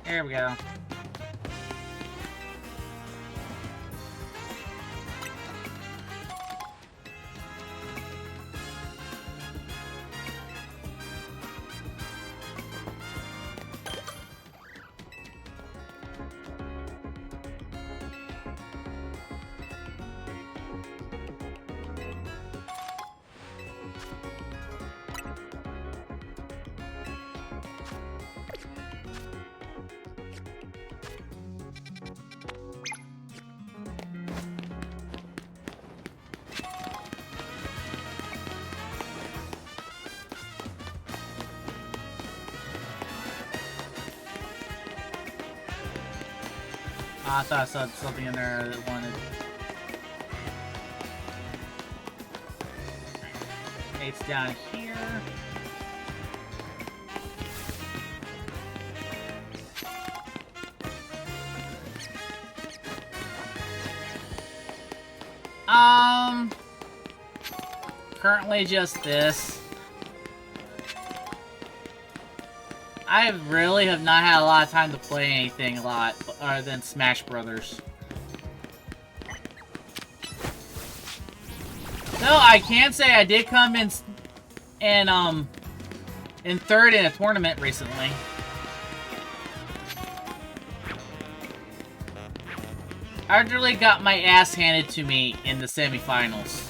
There we go. I thought I saw something in there that wanted. It's down here. Currently just this. I really have not had a lot of time to play anything a lot other than Smash Brothers. No, I can say I did come in third in a tournament recently. I literally got my ass handed to me in the semifinals.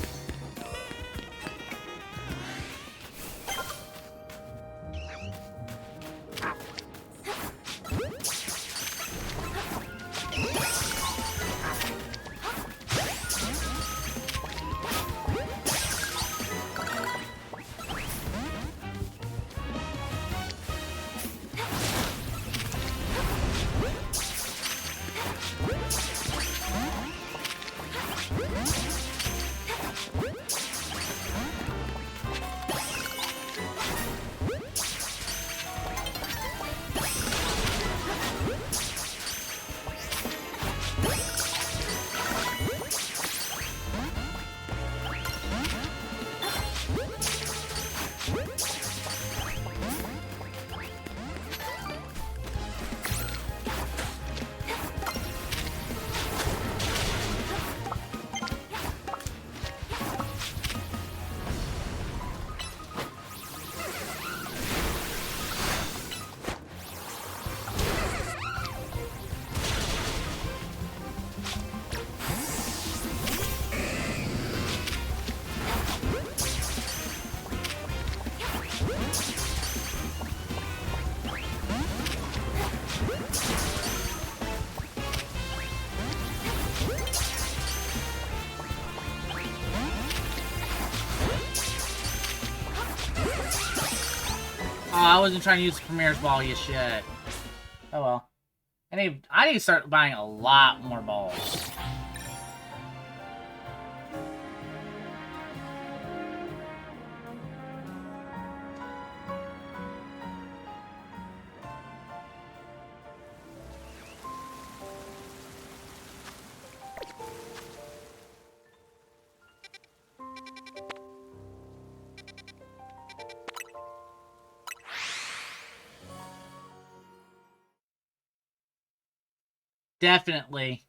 I wasn't trying to use Premier's ball, you shit. Oh well. I need to start buying a lot more balls. Definitely.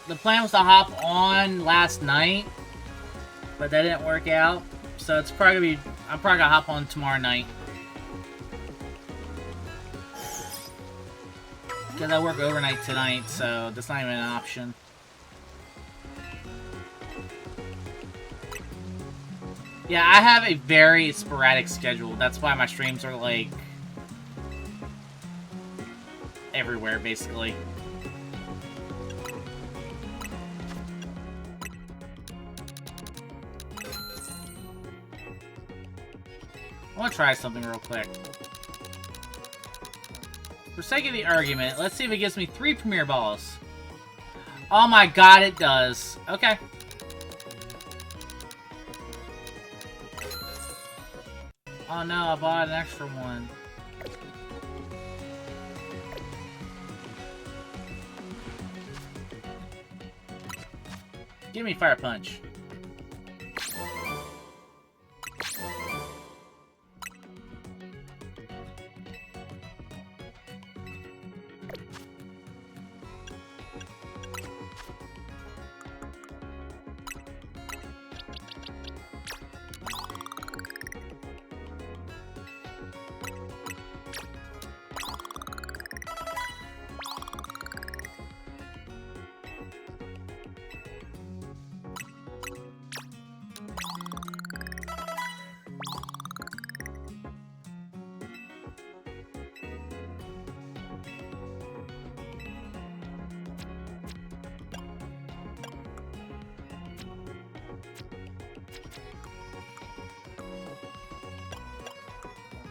The plan was to hop on last night, but that didn't work out. So it's probably gonna be, I'm probably gonna hop on tomorrow night. Because I work overnight tonight, so that's not even an option. Yeah, I have a very sporadic schedule. That's why my streams are, like, everywhere, basically. I want to try something real quick. For sake of the argument, let's see if it gives me 3 Premier Balls. Oh my god, it does. Okay. Oh no, I bought an extra one. Give me Fire Punch.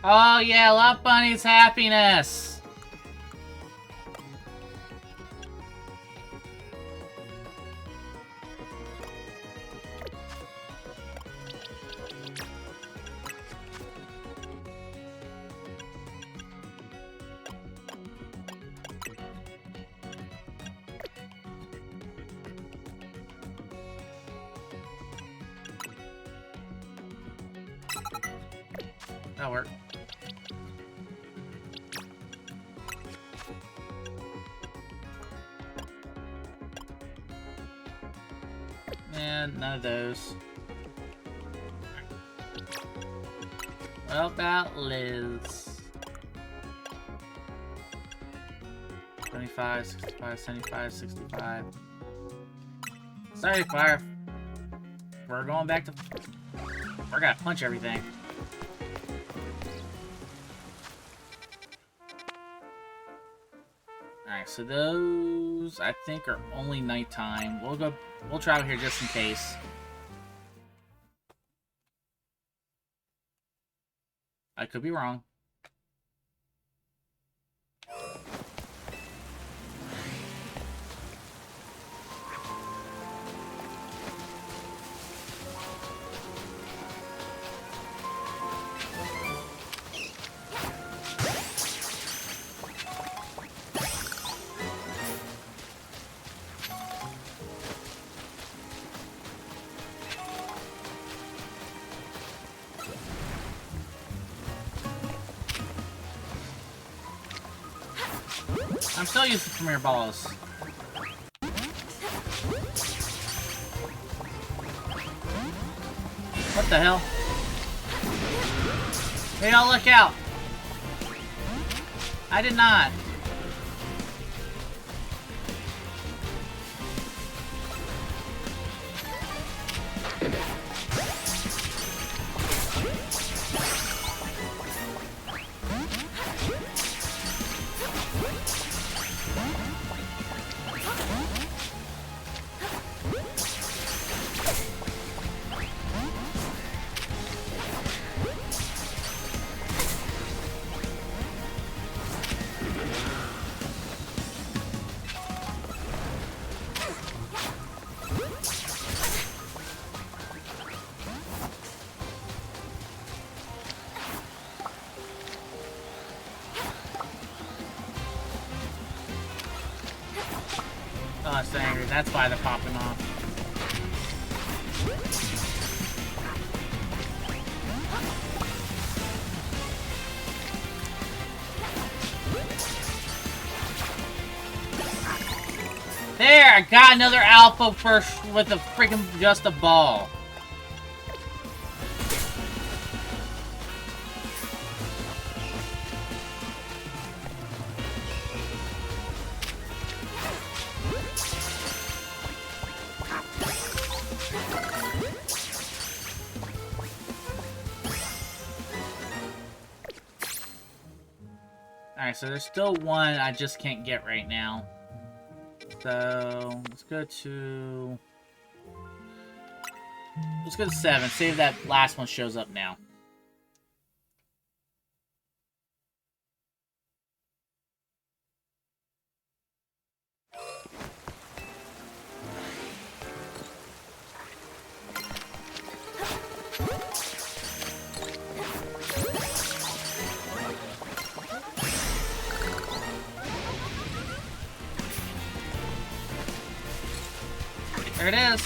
Oh yeah, Love Bunny's happiness! That'll work. And none of those. What about Liz? 25, 65, 75, 65. Sorry, Fire. We're going back to... We're gonna punch everything. Alright, so those, I think, are only nighttime. We'll travel here just in case. I could be wrong. I'm still using Premier Balls. What the hell? Hey, y'all look out! I did not. Oh, it's so angry. That's why they're popping off. There, I got another alpha first with a freaking just a ball. Alright, so there's still one I just can't get right now. So, let's go to 7. See if that last one shows up now. There it is.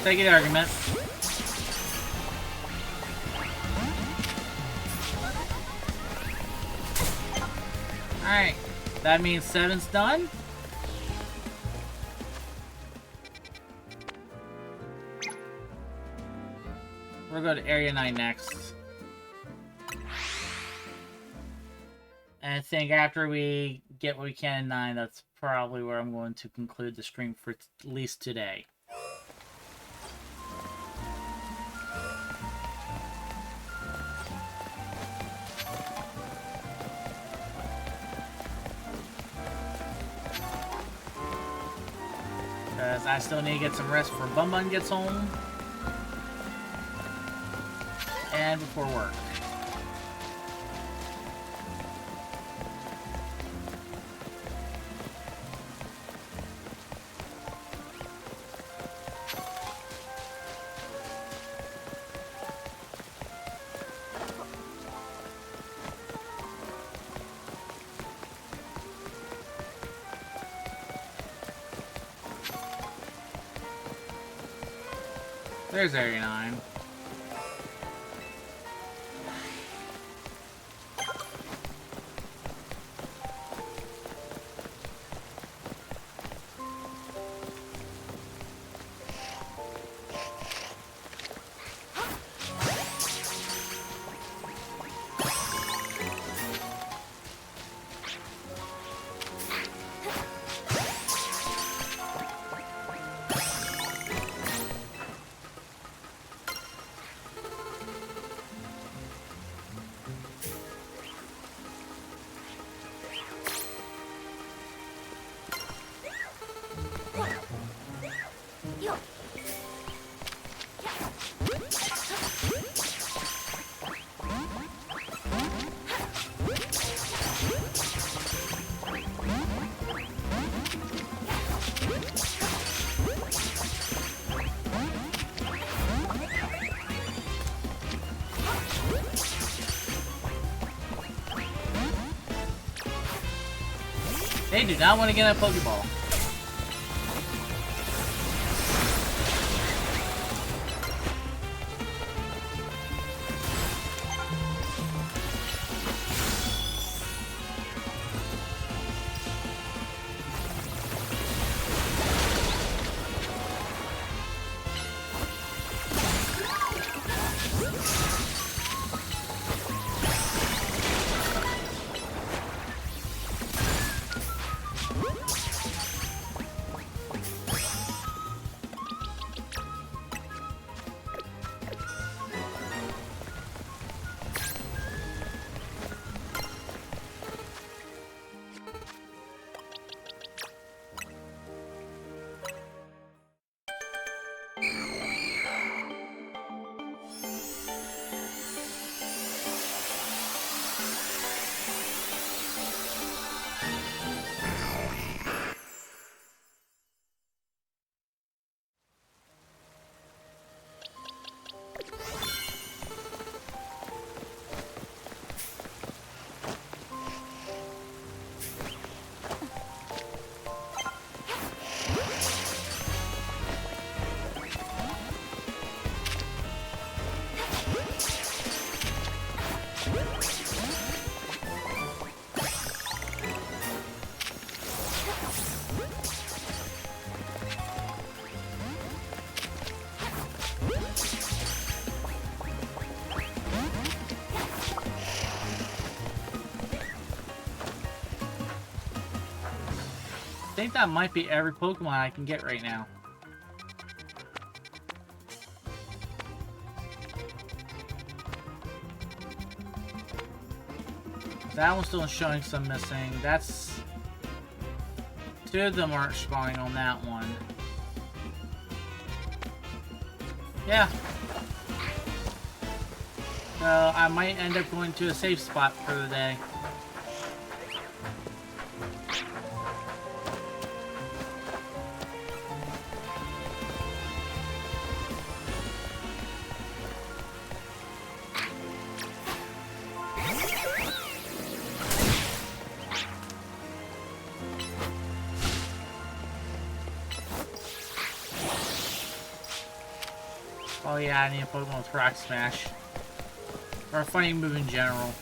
Take the argument. Alright. That means 7's done. We'll go to Area 9 next. And I think after we get what we can in 9, that's probably where I'm going to conclude the stream for at least today. Because I still need to get some rest before Bun Bun gets home. And before work. There's Area 9. They do not want to get a Pokeball. think that might be every Pokemon I can get right now. That one's still showing some missing. That's... 2 of them aren't spawning on that one. Yeah. So I might end up going to a safe spot for the day. Oh yeah, I need a Pokemon with Rock Smash. Or a fighting move in general.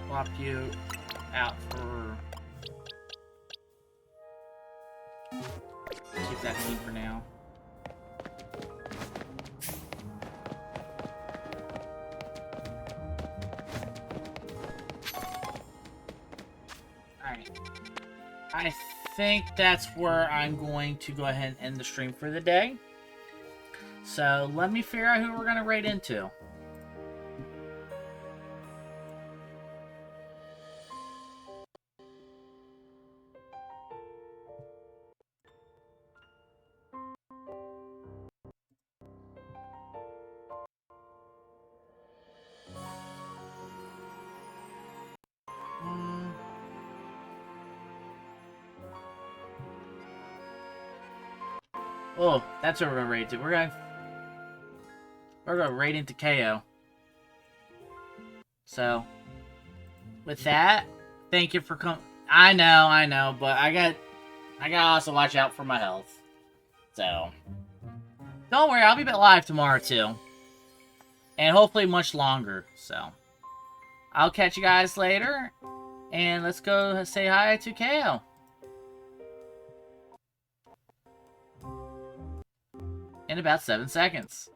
Swap you out for... Keep that team for now. Alright. I think that's where I'm going to go ahead and end the stream for the day. So let me figure out who we're going to raid into. Oh, that's what we're gonna raid to. We're gonna raid into KO. So, with that, thank you for coming. I know, but I gotta also watch out for my health. So, don't worry, I'll be back live tomorrow too, and hopefully much longer. So, I'll catch you guys later, and let's go say hi to KO. In about 7 seconds.